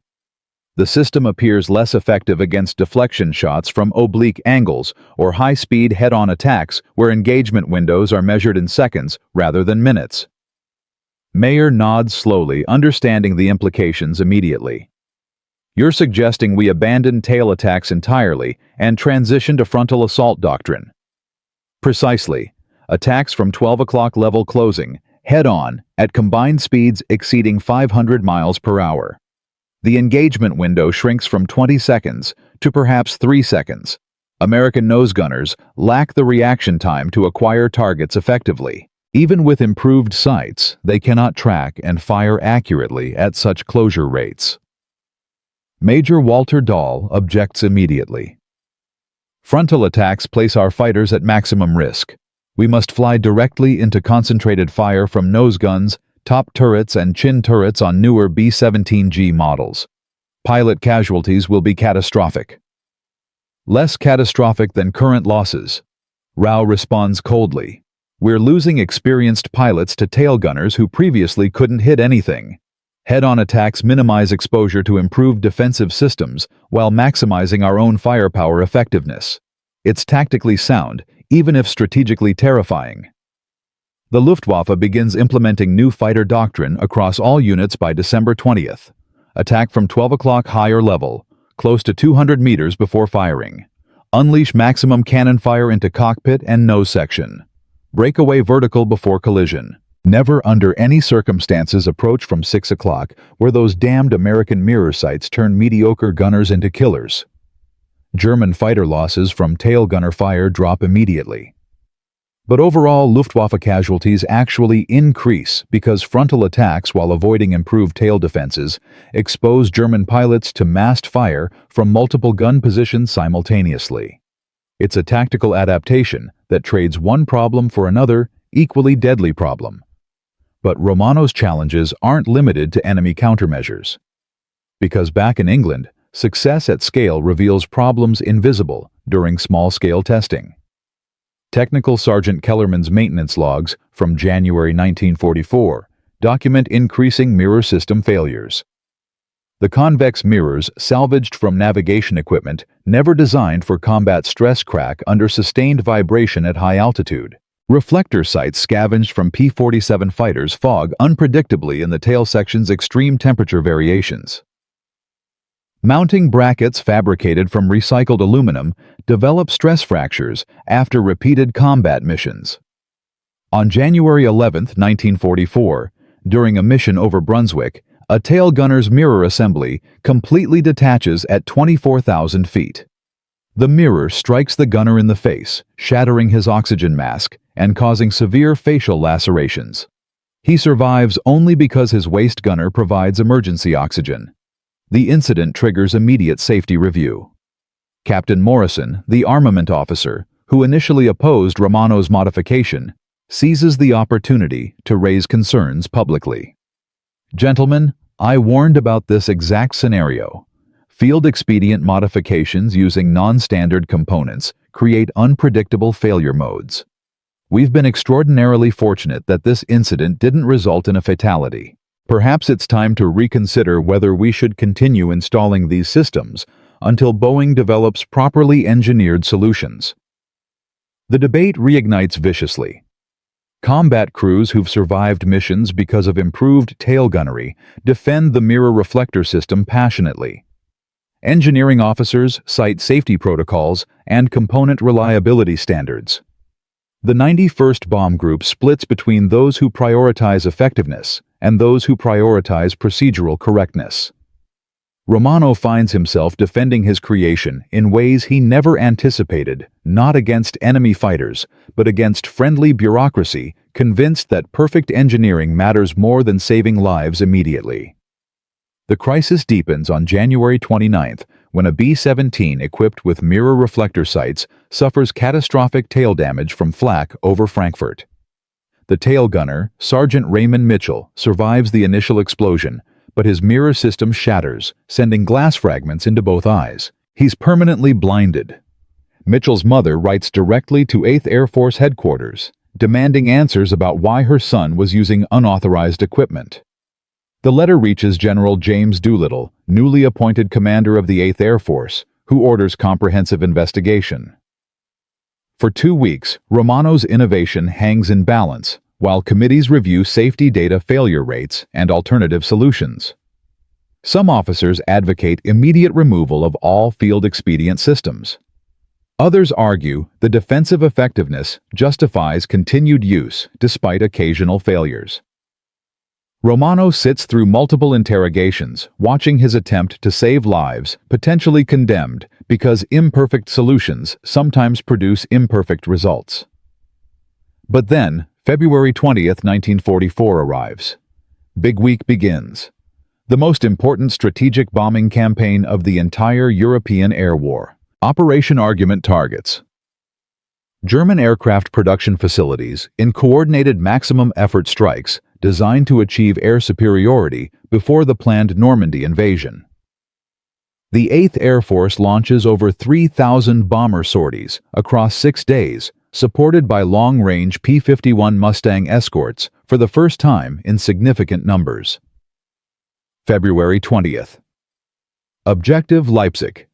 The system appears less effective against deflection shots from oblique angles or high-speed head-on attacks where engagement windows are measured in seconds rather than minutes. Mayer nods slowly, understanding the implications immediately. You're suggesting we abandon tail attacks entirely and transition to frontal assault doctrine. Precisely. Attacks from 12 o'clock level closing, head-on, at combined speeds exceeding 500 miles per hour. The engagement window shrinks from 20 seconds to perhaps 3 seconds. American nose gunners lack the reaction time to acquire targets effectively. Even with improved sights, they cannot track and fire accurately at such closure rates. Major Walter Dahl objects immediately. Frontal attacks place our fighters at maximum risk. We must fly directly into concentrated fire from nose guns, top turrets and chin turrets on newer B-17G models. Pilot casualties will be catastrophic. Less catastrophic than current losses. Rau responds coldly. We're losing experienced pilots to tail gunners who previously couldn't hit anything. Head-on attacks minimize exposure to improved defensive systems while maximizing our own firepower effectiveness. It's tactically sound, even if strategically terrifying. The Luftwaffe begins implementing new fighter doctrine across all units by December 20th. Attack from 12 o'clock higher level, close to 200 meters before firing. Unleash maximum cannon fire into cockpit and nose section. Breakaway vertical before collision. Never under any circumstances approach from 6 o'clock, where those damned American mirror sights turn mediocre gunners into killers. German fighter losses from tail gunner fire drop immediately. But overall, Luftwaffe casualties actually increase because frontal attacks, while avoiding improved tail defenses, expose German pilots to massed fire from multiple gun positions simultaneously. It's a tactical adaptation that trades one problem for another, equally deadly problem. But Romano's challenges aren't limited to enemy countermeasures. Because back in England, success at scale reveals problems invisible during small-scale testing. Technical Sergeant Kellerman's maintenance logs from January 1944 document increasing mirror system failures. The convex mirrors salvaged from navigation equipment never designed for combat stress crack under sustained vibration at high altitude. Reflector sights scavenged from P-47 fighters fog unpredictably in the tail section's extreme temperature variations. Mounting brackets fabricated from recycled aluminum develop stress fractures after repeated combat missions. On January 11, 1944, during a mission over Brunswick, a tail gunner's mirror assembly completely detaches at 24,000 feet. The mirror strikes the gunner in the face, shattering his oxygen mask and causing severe facial lacerations. He survives only because his waist gunner provides emergency oxygen. The incident triggers immediate safety review. Captain Morrison, the armament officer, who initially opposed Romano's modification, seizes the opportunity to raise concerns publicly. "Gentlemen, I warned about this exact scenario. Field expedient modifications using non-standard components create unpredictable failure modes. We've been extraordinarily fortunate that this incident didn't result in a fatality. Perhaps it's time to reconsider whether we should continue installing these systems until Boeing develops properly engineered solutions." The debate reignites viciously. Combat crews who've survived missions because of improved tail gunnery defend the mirror reflector system passionately. Engineering officers cite safety protocols and component reliability standards. The 91st Bomb Group splits between those who prioritize effectiveness and those who prioritize procedural correctness. Romano finds himself defending his creation in ways he never anticipated, not against enemy fighters, but against friendly bureaucracy, convinced that perfect engineering matters more than saving lives immediately. The crisis deepens on January 29th when a B-17 equipped with mirror reflector sights suffers catastrophic tail damage from flak over Frankfurt. The tail gunner, Sergeant Raymond Mitchell, survives the initial explosion, but his mirror system shatters, sending glass fragments into both eyes. He's permanently blinded. Mitchell's mother writes directly to 8th Air Force headquarters, demanding answers about why her son was using unauthorized equipment. The letter reaches General James Doolittle, newly appointed commander of the 8th Air Force, who orders comprehensive investigation. For 2 weeks, Romano's innovation hangs in balance, while committees review safety data failure rates and alternative solutions. Some officers advocate immediate removal of all field expedient systems. Others argue the defensive effectiveness justifies continued use despite occasional failures. Romano sits through multiple interrogations, watching his attempt to save lives potentially condemned because imperfect solutions sometimes produce imperfect results. But then, February 20th, 1944 arrives. Big Week begins. The most important strategic bombing campaign of the entire European air war. Operation Argument Targets. German aircraft production facilities in coordinated maximum effort strikes designed to achieve air superiority before the planned Normandy invasion. The 8th Air Force launches over 3,000 bomber sorties across 6 days, supported by long-range P-51 Mustang escorts for the first time in significant numbers. February 20th. Objective Leipzig.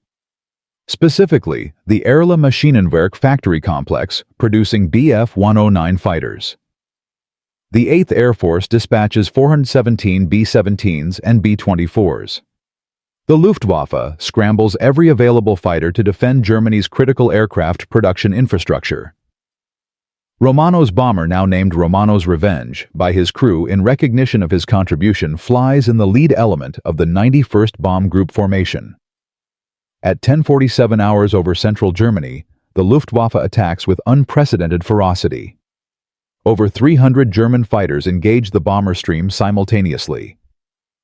Specifically, the Erla Maschinenwerk factory complex producing Bf-109 fighters. The 8th Air Force dispatches 417 B-17s and B-24s. The Luftwaffe scrambles every available fighter to defend Germany's critical aircraft production infrastructure. Romano's bomber, now named Romano's Revenge by his crew in recognition of his contribution, flies in the lead element of the 91st Bomb Group formation. At 10:47 hours over central Germany, the Luftwaffe attacks with unprecedented ferocity. Over 300 German fighters engage the bomber stream simultaneously.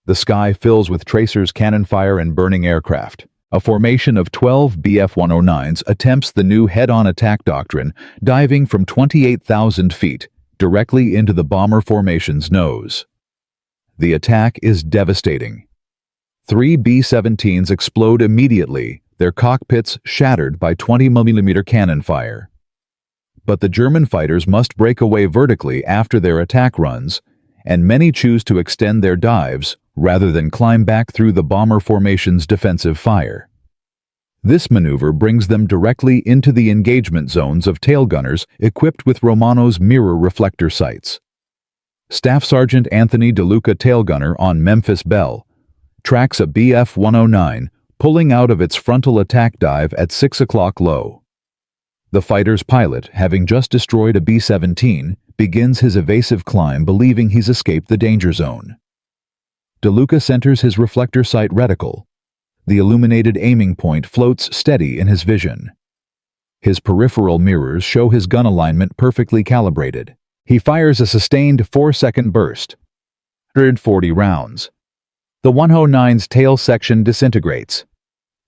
The sky fills with tracers, cannon fire, and burning aircraft. A formation of 12 Bf-109s attempts the new head-on attack doctrine, diving from 28,000 feet directly into the bomber formation's nose. The attack is devastating. 3 B-17s explode immediately, their cockpits shattered by 20mm cannon fire. But the German fighters must break away vertically after their attack runs, and many choose to extend their dives rather than climb back through the bomber formation's defensive fire. This maneuver brings them directly into the engagement zones of tail gunners equipped with Romano's mirror reflector sights. Staff Sergeant Anthony DeLuca, tail gunner on Memphis Belle, tracks a Bf-109 pulling out of its frontal attack dive at 6 o'clock low. The fighter's pilot, having just destroyed a B-17, begins his evasive climb, believing he's escaped the danger zone. DeLuca centers his reflector sight reticle. The illuminated aiming point floats steady in his vision. His peripheral mirrors show his gun alignment perfectly calibrated. He fires a sustained 4-second burst. 140 rounds. The 109's tail section disintegrates.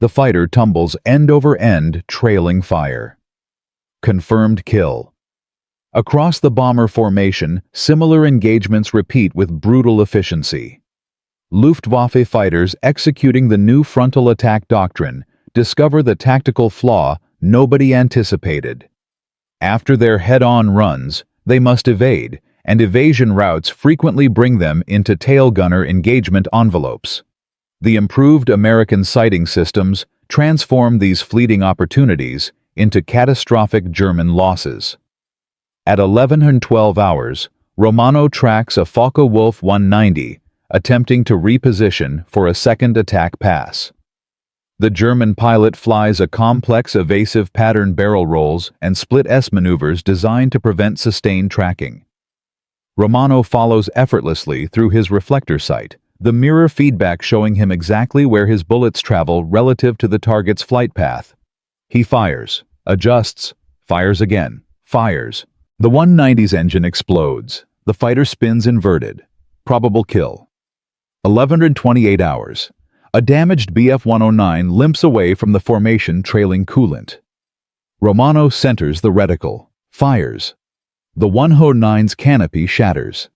The fighter tumbles end over end, trailing fire. Confirmed kill. Across the bomber formation, similar engagements repeat with brutal efficiency. Luftwaffe fighters executing the new frontal attack doctrine discover the tactical flaw nobody anticipated. After their head-on runs, they must evade, and evasion routes frequently bring them into tail gunner engagement envelopes. The improved American sighting systems transform these fleeting opportunities into catastrophic German losses. At 11:12 hours, Romano tracks a Focke-Wulf 190, attempting to reposition for a second attack pass. The German pilot flies a complex evasive pattern barrel rolls and split-S maneuvers designed to prevent sustained tracking. Romano follows effortlessly through his reflector sight, the mirror feedback showing him exactly where his bullets travel relative to the target's flight path. He fires, adjusts, fires again, fires. The 190's engine explodes. The fighter spins inverted. Probable kill. 11:28 hours. A damaged Bf-109 limps away from the formation trailing coolant. Romano centers the reticle, fires. The 109's canopy shatters.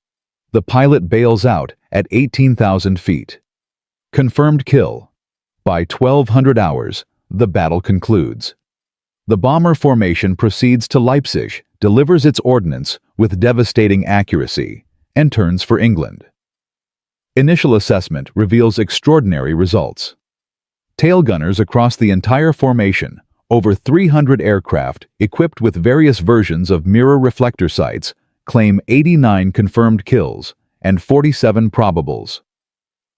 The pilot bails out at 18,000 feet. Confirmed kill. By 1200 hours, the battle concludes. The bomber formation proceeds to Leipzig, delivers its ordnance with devastating accuracy, and turns for England. Initial assessment reveals extraordinary results. Tail gunners across the entire formation, over 300 aircraft equipped with various versions of mirror reflector sights, claim 89 confirmed kills and 47 probables.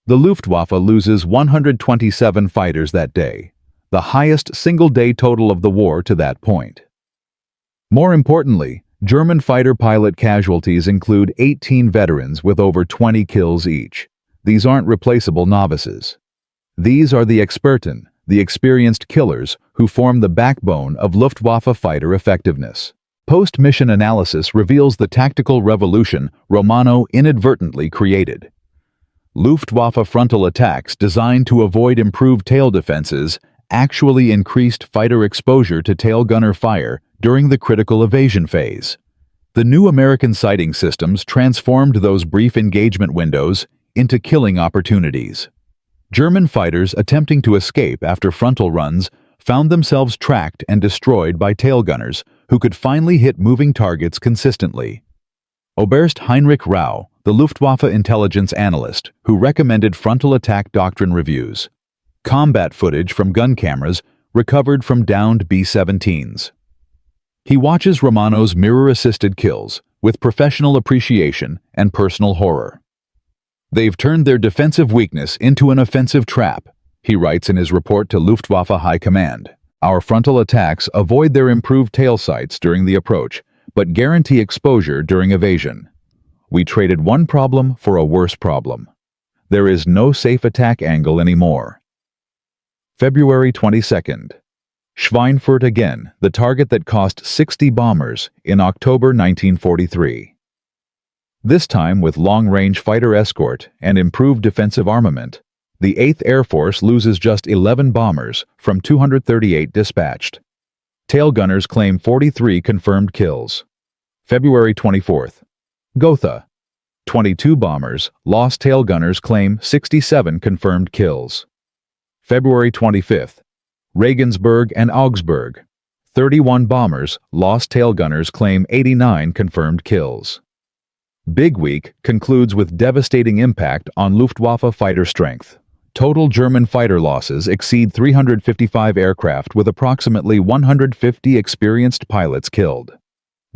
The Luftwaffe loses 127 fighters that day, the highest single-day total of the war to that point. More importantly, German fighter pilot casualties include 18 veterans with over 20 kills each. These aren't replaceable novices. These are the Experten, the experienced killers who form the backbone of Luftwaffe fighter effectiveness. Post-mission analysis reveals the tactical revolution Romano inadvertently created. Luftwaffe frontal attacks designed to avoid improved tail defenses actually increased fighter exposure to tail gunner fire during the critical evasion phase. The new American sighting systems transformed those brief engagement windows into killing opportunities. German fighters attempting to escape after frontal runs found themselves tracked and destroyed by tail gunners who could finally hit moving targets consistently. Oberst Heinrich Rau, the Luftwaffe intelligence analyst who recommended frontal attack doctrine reviews. Combat footage from gun cameras recovered from downed B-17s. He watches Romano's mirror-assisted kills with professional appreciation and personal horror. "They've turned their defensive weakness into an offensive trap," he writes in his report to Luftwaffe High Command. "Our frontal attacks avoid their improved tail sights during the approach, but guarantee exposure during evasion. We traded one problem for a worse problem. There is no safe attack angle anymore." February 22nd. Schweinfurt again, the target that cost 60 bombers in October 1943. This time with long-range fighter escort and improved defensive armament, the 8th Air Force loses just 11 bombers from 238 dispatched. Tail gunners claim 43 confirmed kills. February 24th. Gotha. 22 bombers, lost tail gunners claim 67 confirmed kills. February 25th. Regensburg and Augsburg. 31 bombers, lost tail gunners claim 89 confirmed kills. Big Week concludes with devastating impact on Luftwaffe fighter strength. Total German fighter losses exceed 355 aircraft with approximately 150 experienced pilots killed.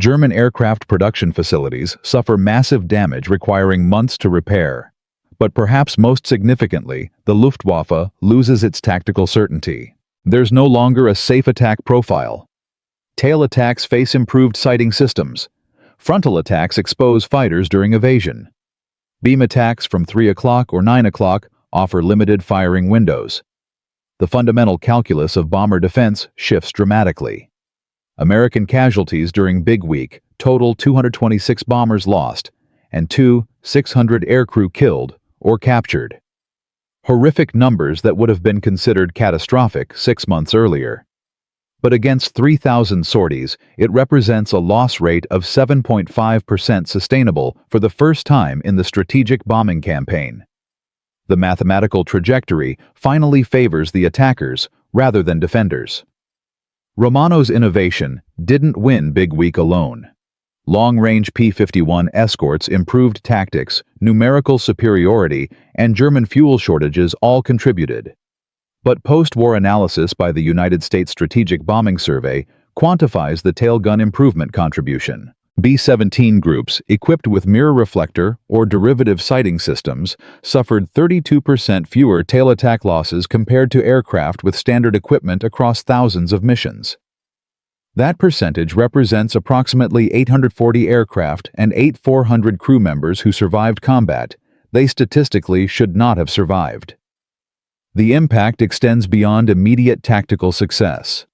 German aircraft production facilities suffer massive damage requiring months to repair. But perhaps most significantly, the Luftwaffe loses its tactical certainty. There's no longer a safe attack profile. Tail attacks face improved sighting systems. Frontal attacks expose fighters during evasion. Beam attacks from 3 o'clock or 9 o'clock offer limited firing windows. the fundamental calculus of bomber defense shifts dramatically. American casualties during Big Week total 226 bombers lost and 600 aircrew killed or captured. Horrific numbers that would have been considered catastrophic 6 months earlier. But against 3,000 sorties, it represents a loss rate of 7.5% sustainable for the first time in the strategic bombing campaign. The mathematical trajectory finally favors the attackers rather than defenders. Romano's innovation didn't win Big Week alone. Long-range P-51 escorts, improved tactics, numerical superiority, and German fuel shortages all contributed. But post-war analysis by the United States Strategic Bombing Survey quantifies the tail gun improvement contribution. B-17 groups equipped with mirror reflector or derivative sighting systems suffered 32% fewer tail attack losses compared to aircraft with standard equipment across thousands of missions. That percentage represents approximately 840 aircraft and 400 crew members who survived combat. They statistically should not have survived. The impact extends beyond immediate tactical success.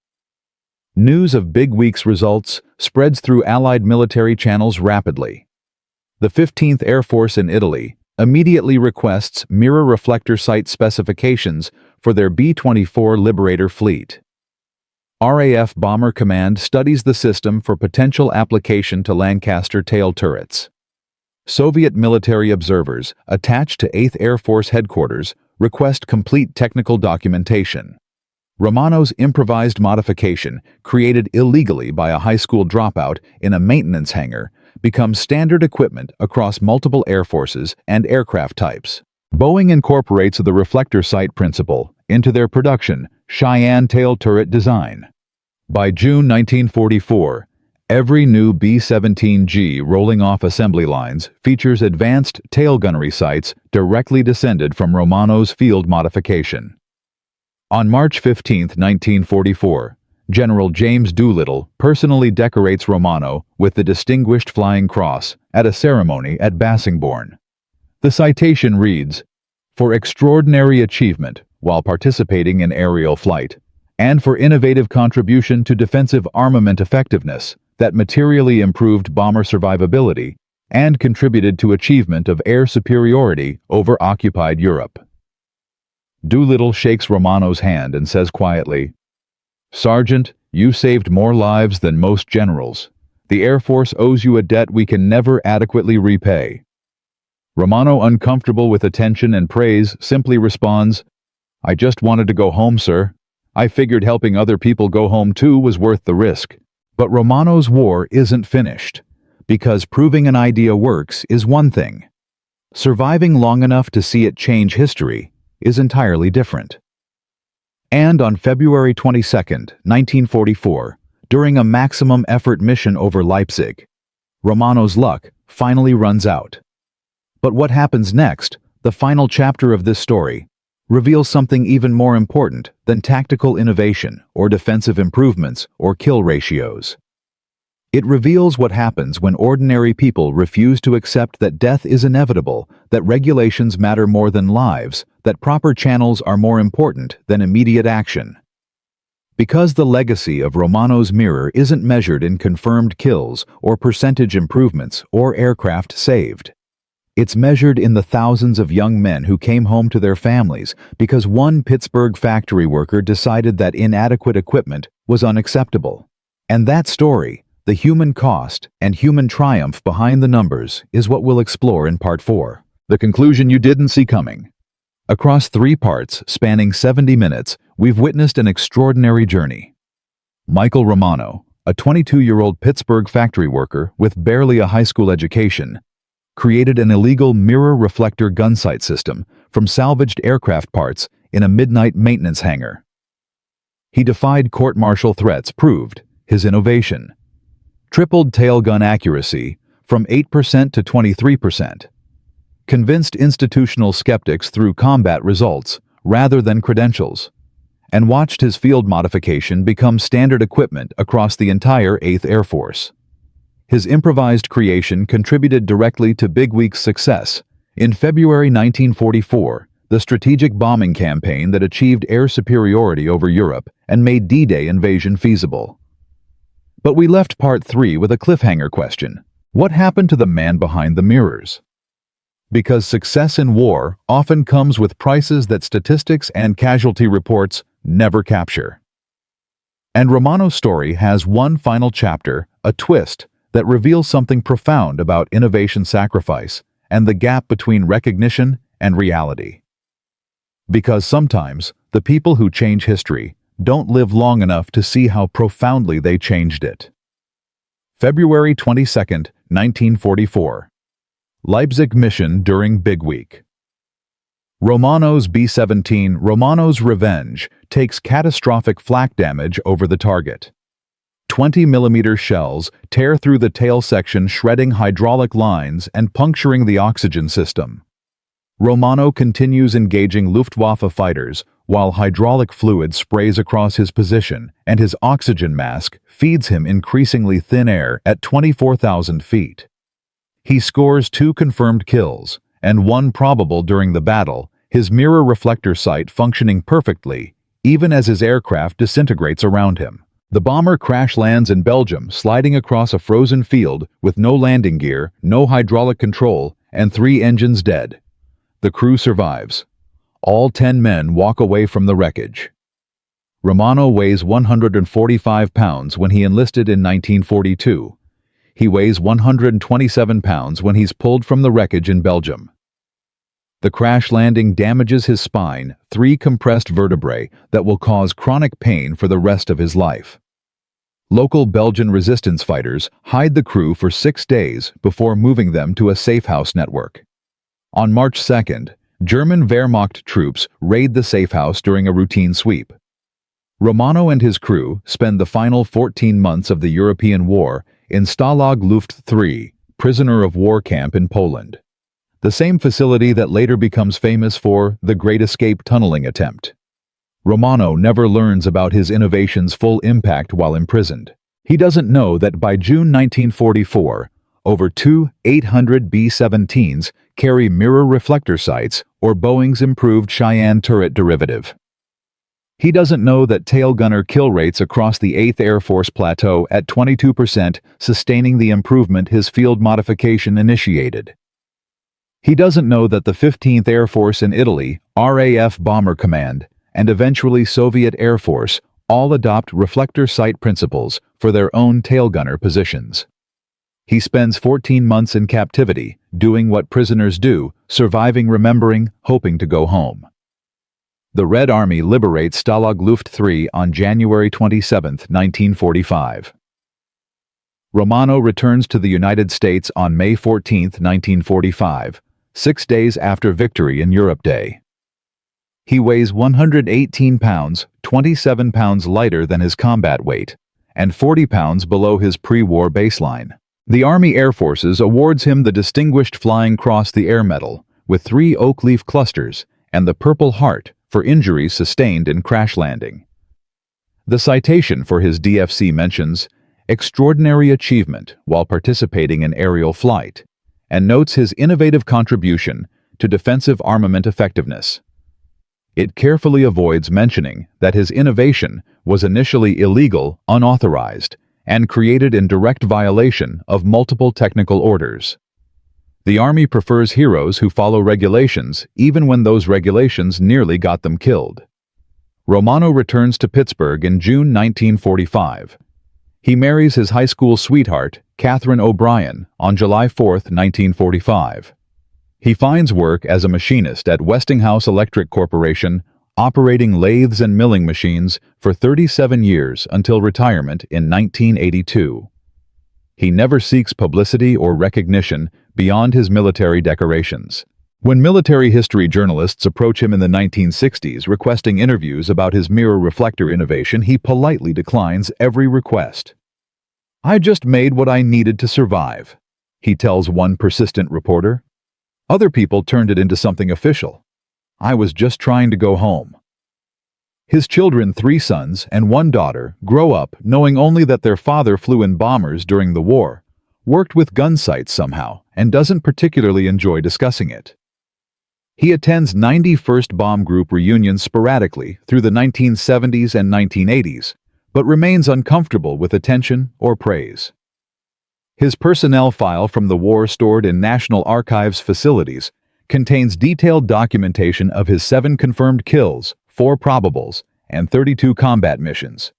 News of Big Week's results spreads through Allied military channels rapidly. The 15th Air Force in Italy immediately requests mirror reflector sight specifications for their B-24 Liberator fleet. RAF Bomber Command studies the system for potential application to Lancaster tail turrets. Soviet military observers attached to 8th Air Force headquarters request complete technical documentation. Romano's improvised modification, created illegally by a high school dropout in a maintenance hangar, becomes standard equipment across multiple air forces and aircraft types. Boeing incorporates the reflector sight principle into their production Cheyenne tail turret design. By June 1944, every new B-17G rolling off assembly lines features advanced tail gunnery sights directly descended from Romano's field modification. On March 15, 1944, General James Doolittle personally decorates Romano with the Distinguished Flying Cross at a ceremony at Bassingbourn. The citation reads, "For extraordinary achievement while participating in aerial flight, and for innovative contribution to defensive armament effectiveness that materially improved bomber survivability and contributed to achievement of air superiority over occupied Europe." Doolittle shakes Romano's hand and says quietly, "Sergeant, you saved more lives than most generals. The Air Force owes you a debt we can never adequately repay." Romano, uncomfortable with attention and praise, simply responds, "I just wanted to go home, sir. I figured helping other people go home too was worth the risk." But Romano's war isn't finished, because proving an idea works is one thing. Surviving long enough to see it change history is entirely different. And on February 22, 1944, during a maximum effort mission over Leipzig, Romano's luck finally runs out. But what happens next, the final chapter of this story, reveals something even more important than tactical innovation or defensive improvements or kill ratios. It reveals what happens when ordinary people refuse to accept that death is inevitable, that regulations matter more than lives, that proper channels are more important than immediate action. Because the legacy of Romano's mirror isn't measured in confirmed kills or percentage improvements or aircraft saved. It's measured in the thousands of young men who came home to their families because one Pittsburgh factory worker decided that inadequate equipment was unacceptable. And that story, the human cost and human triumph behind the numbers, is what we'll explore in Part 4. The conclusion you didn't see coming. Across 3 parts, spanning 70 minutes, we've witnessed an extraordinary journey. Michael Romano, a 22-year-old Pittsburgh factory worker with barely a high school education, created an illegal mirror reflector gunsight system from salvaged aircraft parts in a midnight maintenance hangar. He defied court-martial threats, proved his innovation. Tripled tail gun accuracy from 8% to 23%. Convinced institutional skeptics through combat results rather than credentials, and watched his field modification become standard equipment across the entire 8th Air Force. His improvised creation contributed directly to Big Week's success. In February 1944, the strategic bombing campaign that achieved air superiority over Europe and made D-Day invasion feasible. But we left part 3 with a cliffhanger question. What happened to the man behind the mirrors? Because success in war often comes with prices that statistics and casualty reports never capture. And Romano's story has one final chapter, a twist, that reveals something profound about innovation sacrifice and the gap between recognition and reality. Because sometimes, the people who change history don't live long enough to see how profoundly they changed it. February 22, 1944. Leipzig mission during Big Week. Romano's B-17, Romano's Revenge, takes catastrophic flak damage over the target. 20mm shells tear through the tail section, shredding hydraulic lines and puncturing the oxygen system. Romano continues engaging Luftwaffe fighters while hydraulic fluid sprays across his position and his oxygen mask feeds him increasingly thin air at 24,000 feet. He scores 2 confirmed kills and 1 probable during the battle, his mirror reflector sight functioning perfectly, even as his aircraft disintegrates around him. The bomber crash lands in Belgium, sliding across a frozen field with no landing gear, no hydraulic control, and 3 engines dead. The crew survives. All 10 men walk away from the wreckage. Romano weighs 145 pounds when he enlisted in 1942. He weighs 127 pounds when he's pulled from the wreckage in Belgium. The crash landing damages his spine, 3 compressed vertebrae that will cause chronic pain for the rest of his life. Local Belgian resistance fighters hide the crew for 6 days before moving them to a safe house network. On March 2nd, German Wehrmacht troops raid the safe house during a routine sweep. Romano and his crew spend the final 14 months of the European War in Stalag Luft 3, prisoner of war camp in Poland. The same facility that later becomes famous for the Great Escape tunneling attempt. Romano never learns about his innovation's full impact while imprisoned. He doesn't know that by June 1944, over 2 800 B-17s carry mirror reflector sights or Boeing's improved Cheyenne turret derivative. He doesn't know that tail gunner kill rates across the 8th Air Force plateau at 22%, sustaining the improvement his field modification initiated. He doesn't know that the 15th Air Force in Italy, RAF Bomber Command, and eventually Soviet Air Force all adopt reflector sight principles for their own tail gunner positions. He spends 14 months in captivity, doing what prisoners do, surviving, remembering, hoping to go home. The Red Army liberates Stalag Luft 3 on January 27, 1945. Romano returns to the United States on May 14, 1945, 6 days after Victory in Europe Day. He weighs 118 pounds, 27 pounds lighter than his combat weight, and 40 pounds below his pre-war baseline. The Army Air Forces awards him the Distinguished Flying Cross the Air Medal, with 3 oak leaf clusters, and the Purple Heart for injuries sustained in crash landing. The citation for his DFC mentions extraordinary achievement while participating in aerial flight, and notes his innovative contribution to defensive armament effectiveness. It carefully avoids mentioning that his innovation was initially illegal, unauthorized, and created in direct violation of multiple technical orders. The Army prefers heroes who follow regulations, even when those regulations nearly got them killed. Romano returns to Pittsburgh in June 1945. He marries his high school sweetheart, Catherine O'Brien, on July 4, 1945. He finds work as a machinist at Westinghouse Electric Corporation, operating lathes and milling machines for 37 years until retirement in 1982. He never seeks publicity or recognition beyond his military decorations. When military history journalists approach him in the 1960s requesting interviews about his mirror reflector innovation, he politely declines every request. "I just made what I needed to survive," he tells one persistent reporter. Other people turned it into something official. "I was just trying to go home." His children, 3 sons and 1 daughter, grow up knowing only that their father flew in bombers during the war, worked with gunsights somehow, and doesn't particularly enjoy discussing it. He attends 91st Bomb Group reunions sporadically through the 1970s and 1980s, but remains uncomfortable with attention or praise. His personnel file from the war stored in National Archives facilities contains detailed documentation of his 7 confirmed kills, 4 probables, and 32 combat missions.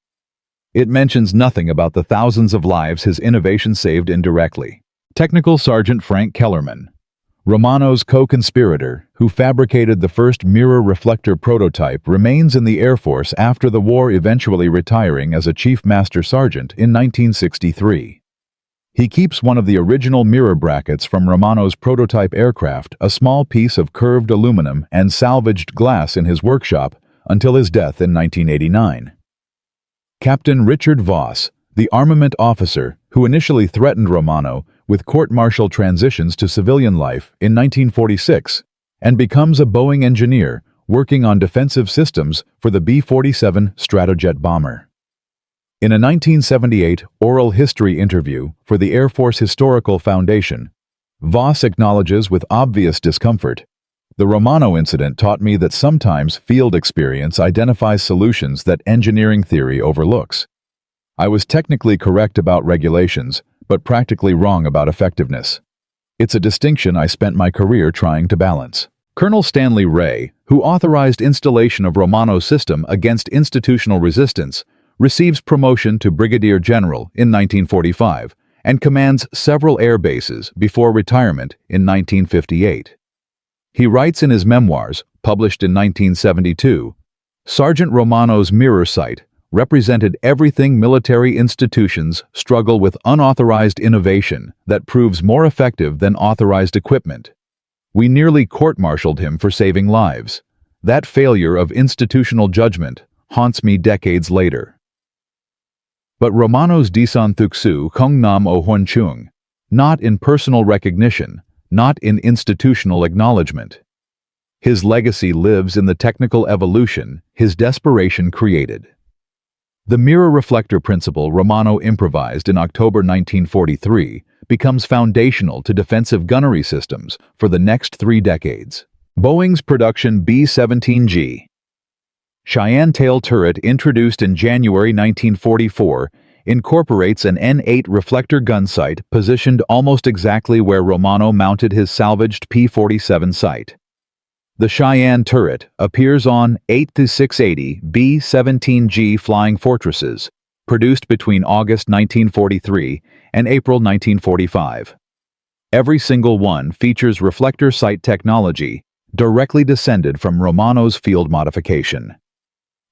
It mentions nothing about the thousands of lives his innovation saved indirectly. Technical Sergeant Frank Kellerman, Romano's co-conspirator who fabricated the first mirror reflector prototype, remains in the Air Force after the war, eventually retiring as a Chief Master Sergeant in 1963. He keeps one of the original mirror brackets from Romano's prototype aircraft, a small piece of curved aluminum and salvaged glass, in his workshop until his death in 1989. Captain Richard Voss, the armament officer who initially threatened Romano with court-martial transitions to civilian life in 1946, and becomes a Boeing engineer working on defensive systems for the B-17 Stratojet bomber. In a 1978 oral history interview for the Air Force Historical Foundation, Voss acknowledges with obvious discomfort, "The Romano incident taught me that sometimes field experience identifies solutions that engineering theory overlooks. I was technically correct about regulations, but practically wrong about effectiveness. It's a distinction I spent my career trying to balance." Colonel Stanley Ray, who authorized installation of Romano's system against institutional resistance, receives promotion to Brigadier General in 1945 and commands several air bases before retirement in 1958. He writes in his memoirs, published in 1972, "Sergeant Romano's mirror sight represented everything military institutions struggle with: unauthorized innovation that proves more effective than authorized equipment. We nearly court-martialed him for saving lives. That failure of institutional judgment haunts me decades later." But Romano's Disan Thuksu Kung Nam O Huan Chung, not in personal recognition, not in institutional acknowledgement. His legacy lives in the technical evolution his desperation created. The mirror reflector principle Romano improvised in October 1943 becomes foundational to defensive gunnery systems for the next 3 decades. Boeing's production B-17G Cheyenne tail turret, introduced in January 1944, incorporates an N8 reflector gun sight positioned almost exactly where Romano mounted his salvaged P-47 sight. The Cheyenne turret appears on 8-680 B-17G Flying Fortresses, produced between August 1943 and April 1945. Every single one features reflector sight technology directly descended from Romano's field modification.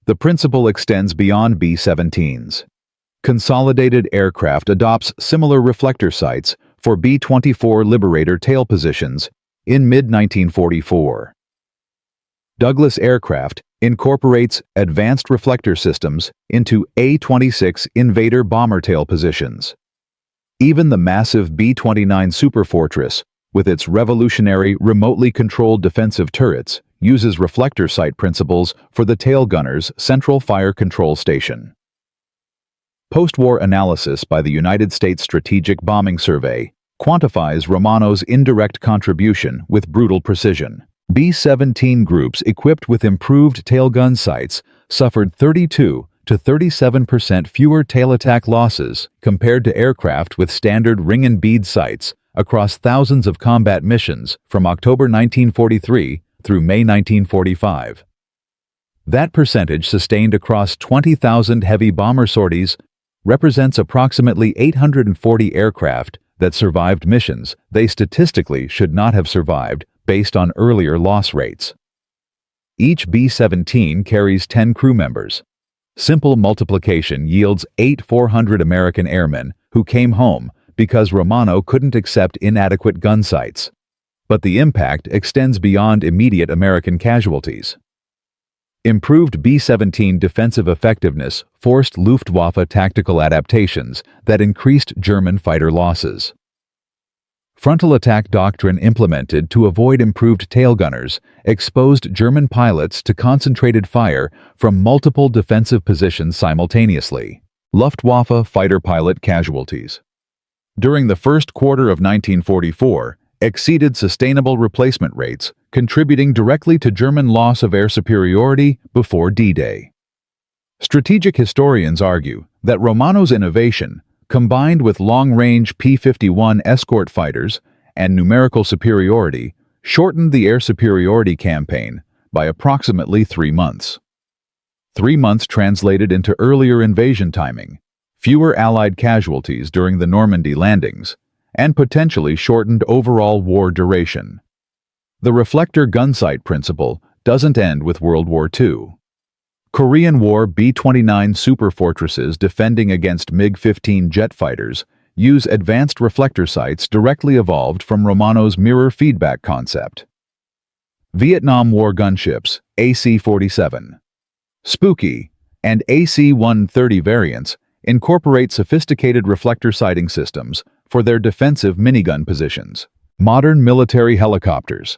The principle extends beyond B-17s. Consolidated Aircraft adopts similar reflector sights for B-24 Liberator tail positions in mid-1944. Douglas Aircraft incorporates advanced reflector systems into A-26 Invader bomber tail positions. Even the massive B-29 Superfortress, with its revolutionary remotely controlled defensive turrets, uses reflector sight principles for the tail gunner's central fire control station. Post-war analysis by the United States Strategic Bombing Survey quantifies Romano's indirect contribution with brutal precision. B-17 groups equipped with improved tail gun sights suffered 32 to 37% fewer tail attack losses compared to aircraft with standard ring and bead sights across thousands of combat missions from October 1943 through May 1945. That percentage, sustained across 20,000 heavy bomber sorties, represents approximately 840 aircraft that survived missions they statistically should not have survived based on earlier loss rates. Each B-17 carries 10 crew members. Simple multiplication yields 8,400 American airmen who came home because Romano couldn't accept inadequate gun sights. But the impact extends beyond immediate American casualties. Improved B-17 defensive effectiveness forced Luftwaffe tactical adaptations that increased German fighter losses. Frontal attack doctrine implemented to avoid improved tail gunners exposed German pilots to concentrated fire from multiple defensive positions simultaneously. Luftwaffe fighter pilot casualties. During the first quarter of 1944, exceeded sustainable replacement rates, contributing directly to German loss of air superiority before D-Day. Strategic historians argue that Romano's innovation, combined with long-range P-51 escort fighters and numerical superiority, shortened the air superiority campaign by approximately 3 months. 3 months translated into earlier invasion timing, fewer Allied casualties during the Normandy landings, and potentially shortened overall war duration. The reflector gunsight principle doesn't end with World War II. Korean War B-29 superfortresses defending against MiG-15 jet fighters use advanced reflector sights directly evolved from Romano's mirror feedback concept. Vietnam War gunships AC-47, Spooky, and AC-130 variants incorporate sophisticated reflector sighting systems for their defensive minigun positions. Modern military helicopters,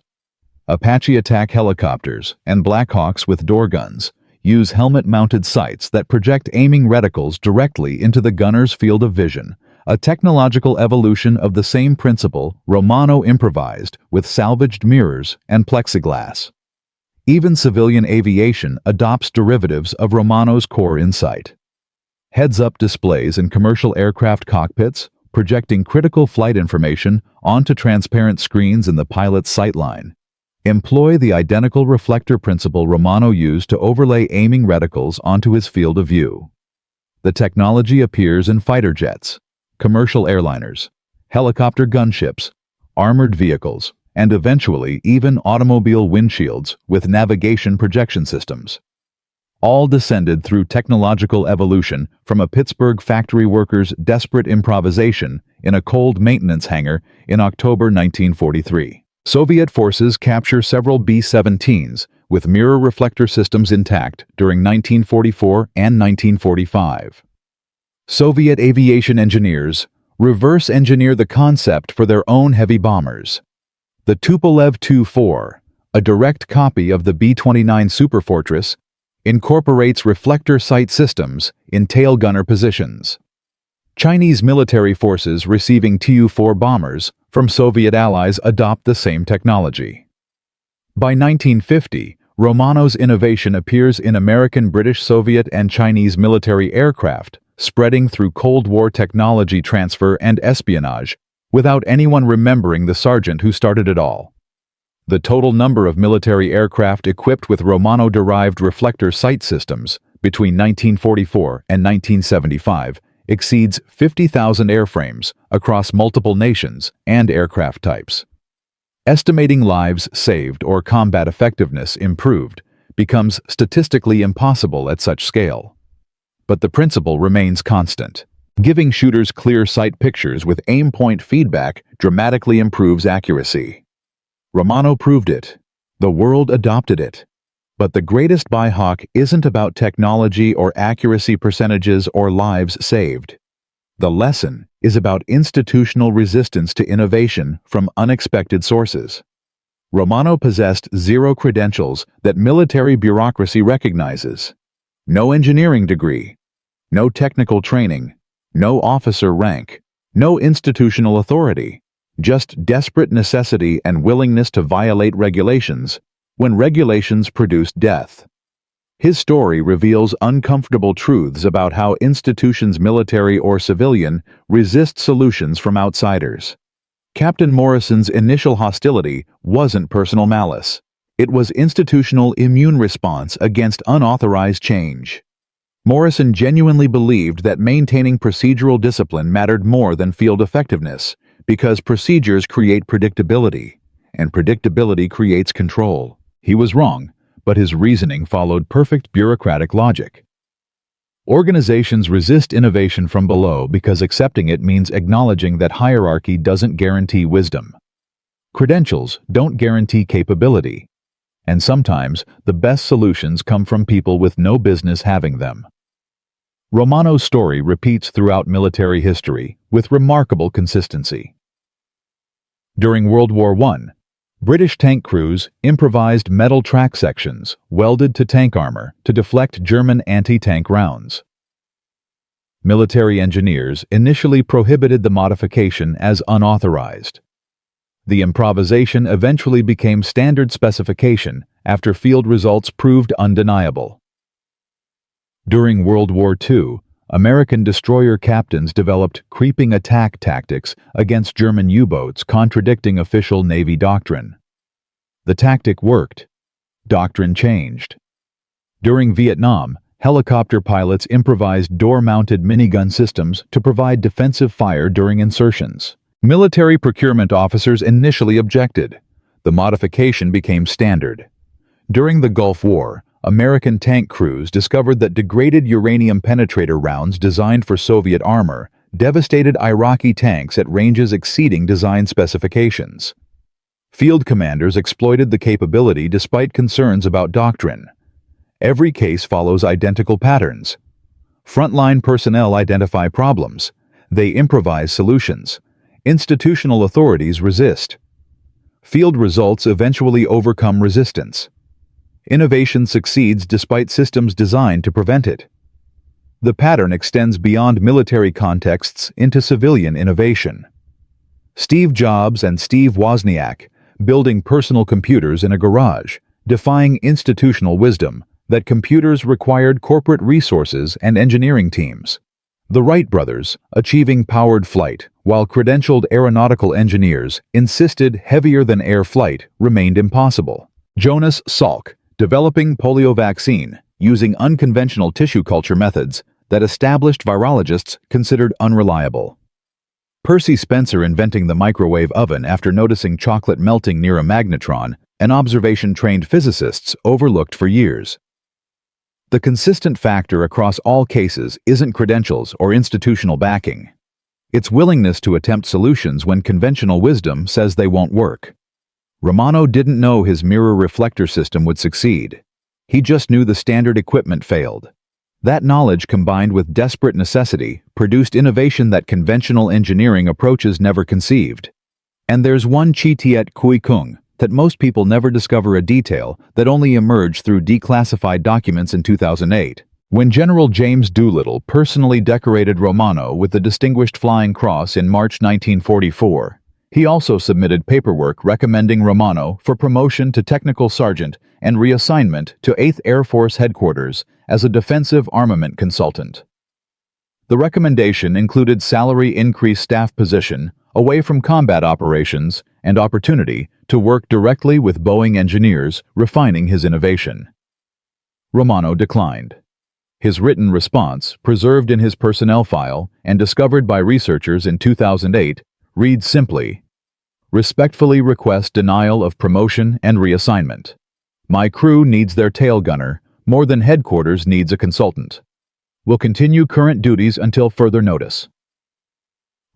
Apache attack helicopters, and Blackhawks with door guns use helmet-mounted sights that project aiming reticles directly into the gunner's field of vision, a technological evolution of the same principle Romano improvised with salvaged mirrors and plexiglass. Even civilian aviation adopts derivatives of Romano's core insight. Heads-up displays in commercial aircraft cockpits, projecting critical flight information onto transparent screens in the pilot's sightline, employ the identical reflector principle Romano used to overlay aiming reticles onto his field of view. The technology appears in fighter jets, commercial airliners, helicopter gunships, armored vehicles, and eventually even automobile windshields with navigation projection systems. All descended through technological evolution from a Pittsburgh factory worker's desperate improvisation in a cold maintenance hangar in October 1943. Soviet forces capture several B-17s with mirror reflector systems intact during 1944 and 1945. Soviet aviation engineers reverse engineer the concept for their own heavy bombers. The Tupolev Tu-4, a direct copy of the B-29 Superfortress, incorporates reflector sight systems in tail gunner positions. Chinese military forces receiving Tu-4 bombers from Soviet allies adopt the same technology. By 1950, Romano's innovation appears in American, British, Soviet, and Chinese military aircraft, spreading through Cold War technology transfer and espionage, without anyone remembering the sergeant who started it all. The total number of military aircraft equipped with Romano-derived reflector sight systems between 1944 and 1975 exceeds 50,000 airframes across multiple nations and aircraft types. Estimating lives saved or combat effectiveness improved becomes statistically impossible at such scale. But the principle remains constant. Giving shooters clear sight pictures with aim point feedback dramatically improves accuracy. Romano proved it. The world adopted it. But the greatest by Hawk isn't about technology or accuracy percentages or lives saved. The lesson is about institutional resistance to innovation from unexpected sources. Romano possessed 0 credentials that military bureaucracy recognizes. No engineering degree, no technical training, no officer rank, no institutional authority, just desperate necessity and willingness to violate regulations when regulations produced death. His story reveals uncomfortable truths about how institutions, military or civilian, resist solutions from outsiders. Captain Morrison's initial hostility wasn't personal malice. It was institutional immune response against unauthorized change. Morrison genuinely believed that maintaining procedural discipline mattered more than field effectiveness, because procedures create predictability, and predictability creates control. He was wrong, but his reasoning followed perfect bureaucratic logic. Organizations resist innovation from below because accepting it means acknowledging that hierarchy doesn't guarantee wisdom. Credentials don't guarantee capability, and sometimes the best solutions come from people with no business having them. Romano's story repeats throughout military history with remarkable consistency. During World War I, British tank crews improvised metal track sections welded to tank armor to deflect German anti-tank rounds. Military engineers initially prohibited the modification as unauthorized. The improvisation eventually became standard specification after field results proved undeniable. During World War II, American destroyer captains developed creeping attack tactics against German U-boats, contradicting official Navy doctrine. The tactic worked. Doctrine changed. During Vietnam, helicopter pilots improvised door-mounted minigun systems to provide defensive fire during insertions. Military procurement officers initially objected. The modification became standard. During the Gulf War, American tank crews discovered that degraded uranium penetrator rounds designed for Soviet armor devastated Iraqi tanks at ranges exceeding design specifications. Field commanders exploited the capability despite concerns about doctrine. Every case follows identical patterns. Frontline personnel identify problems. They improvise solutions. Institutional authorities resist. Field results eventually overcome resistance. Innovation succeeds despite systems designed to prevent it. The pattern extends beyond military contexts into civilian innovation. Steve Jobs and Steve Wozniak building personal computers in a garage, defying institutional wisdom that computers required corporate resources and engineering teams. The Wright brothers achieving powered flight, while credentialed aeronautical engineers insisted heavier-than-air flight remained impossible. Jonas Salk developing polio vaccine using unconventional tissue culture methods that established virologists considered unreliable. Percy Spencer inventing the microwave oven after noticing chocolate melting near a magnetron, an observation trained physicists overlooked for years. The consistent factor across all cases isn't credentials or institutional backing. It's willingness to attempt solutions when conventional wisdom says they won't work. Romano didn't know his mirror reflector system would succeed. He just knew the standard equipment failed. That knowledge, combined with desperate necessity, produced innovation that conventional engineering approaches never conceived. And there's one chi tiet kui kung that most people never discover, a detail that only emerged through declassified documents in 2008. When General James Doolittle personally decorated Romano with the Distinguished Flying Cross in March 1944, he also submitted paperwork recommending Romano for promotion to technical sergeant and reassignment to 8th Air Force Headquarters as a defensive armament consultant. The recommendation included salary increase, staff position away from combat operations, and opportunity to work directly with Boeing engineers refining his innovation. Romano declined. His written response, preserved in his personnel file and discovered by researchers in 2008, reads simply, "Respectfully request denial of promotion and reassignment. My crew needs their tail gunner more than headquarters needs a consultant. Will continue current duties until further notice."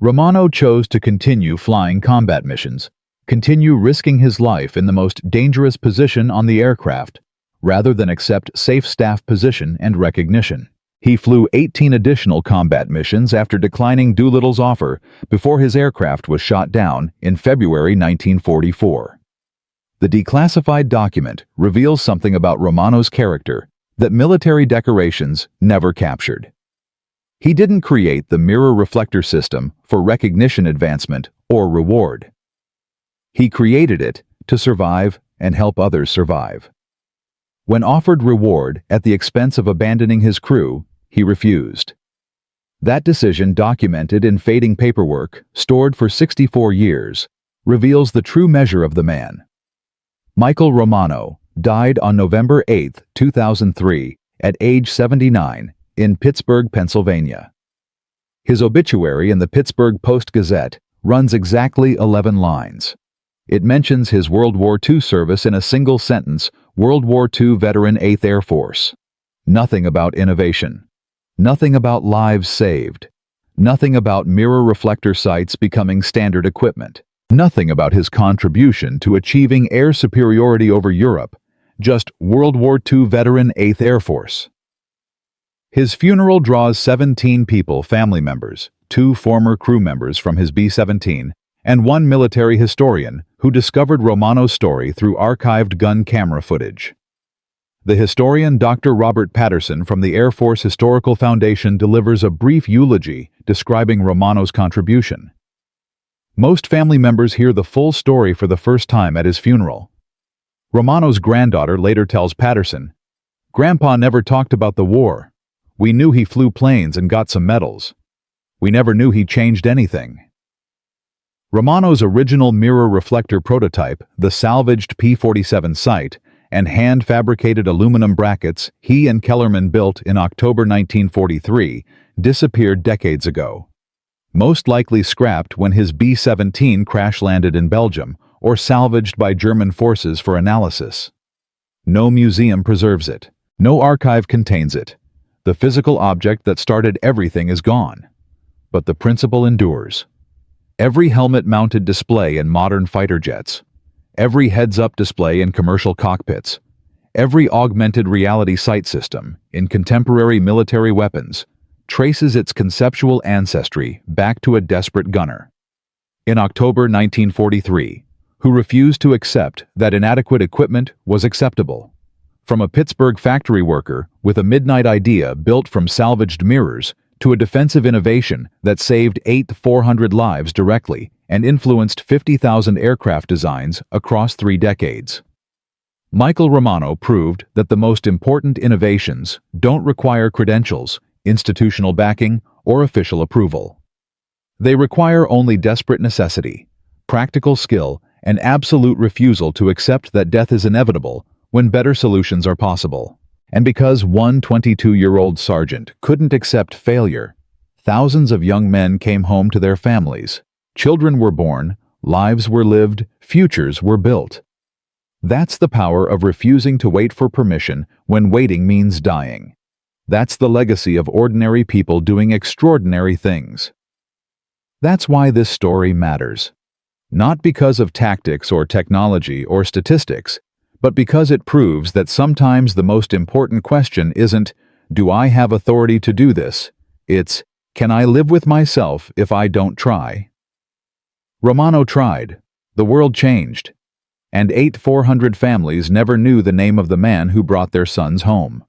Romano chose to continue flying combat missions, continue risking his life in the most dangerous position on the aircraft, rather than accept safe staff position and recognition. He flew 18 additional combat missions after declining Doolittle's offer before his aircraft was shot down in February 1944. The declassified document reveals something about Romano's character that military decorations never captured. He didn't create the mirror reflector system for recognition, advancement, or reward. He created it to survive and help others survive. When offered reward at the expense of abandoning his crew, he refused. That decision, documented in fading paperwork stored for 64 years, reveals the true measure of the man. Michael Romano died on November 8, 2003, at age 79, in Pittsburgh, Pennsylvania. His obituary in the Pittsburgh Post-Gazette runs exactly 11 lines. It mentions his World War II service in a single sentence: World War II veteran, 8th Air Force. Nothing about innovation. Nothing about lives saved. Nothing about mirror reflector sights becoming standard equipment. Nothing about his contribution to achieving air superiority over Europe. Just World War II veteran, 8th Air Force. His funeral draws 17 people, family members, 2 former crew members from his B-17, and 1 military historian who discovered Romano's story through archived gun camera footage. The historian Dr. Robert Patterson from the Air Force Historical Foundation delivers a brief eulogy describing Romano's contribution. Most family members hear the full story for the first time at his funeral. Romano's granddaughter later tells Patterson, "Grandpa never talked about the war. We knew he flew planes and got some medals. We never knew he changed anything." Romano's original mirror reflector prototype, the salvaged P-47 sight, and hand-fabricated aluminum brackets he and Kellerman built in October 1943, disappeared decades ago. Most likely scrapped when his B-17 crash-landed in Belgium, or salvaged by German forces for analysis. No museum preserves it. No archive contains it. The physical object that started everything is gone. But the principle endures. Every helmet-mounted display in modern fighter jets, every heads-up display in commercial cockpits, every augmented reality sight system in contemporary military weapons traces its conceptual ancestry back to a desperate gunner. In October 1943, who refused to accept that inadequate equipment was acceptable. From a Pittsburgh factory worker with a midnight idea built from salvaged mirrors to a defensive innovation that saved 400 lives directly and influenced 50,000 aircraft designs across 3 decades. Michael Romano proved that the most important innovations don't require credentials, institutional backing, or official approval. They require only desperate necessity, practical skill, and absolute refusal to accept that death is inevitable when better solutions are possible. And because one 22-year-old sergeant couldn't accept failure, thousands of young men came home to their families. Children were born, lives were lived, futures were built. That's the power of refusing to wait for permission when waiting means dying. That's the legacy of ordinary people doing extraordinary things. That's why this story matters. Not because of tactics or technology or statistics, but because it proves that sometimes the most important question isn't, "Do I have authority to do this?" It's, "Can I live with myself if I don't try?" Romano tried. The world changed. And 400 families never knew the name of the man who brought their sons home.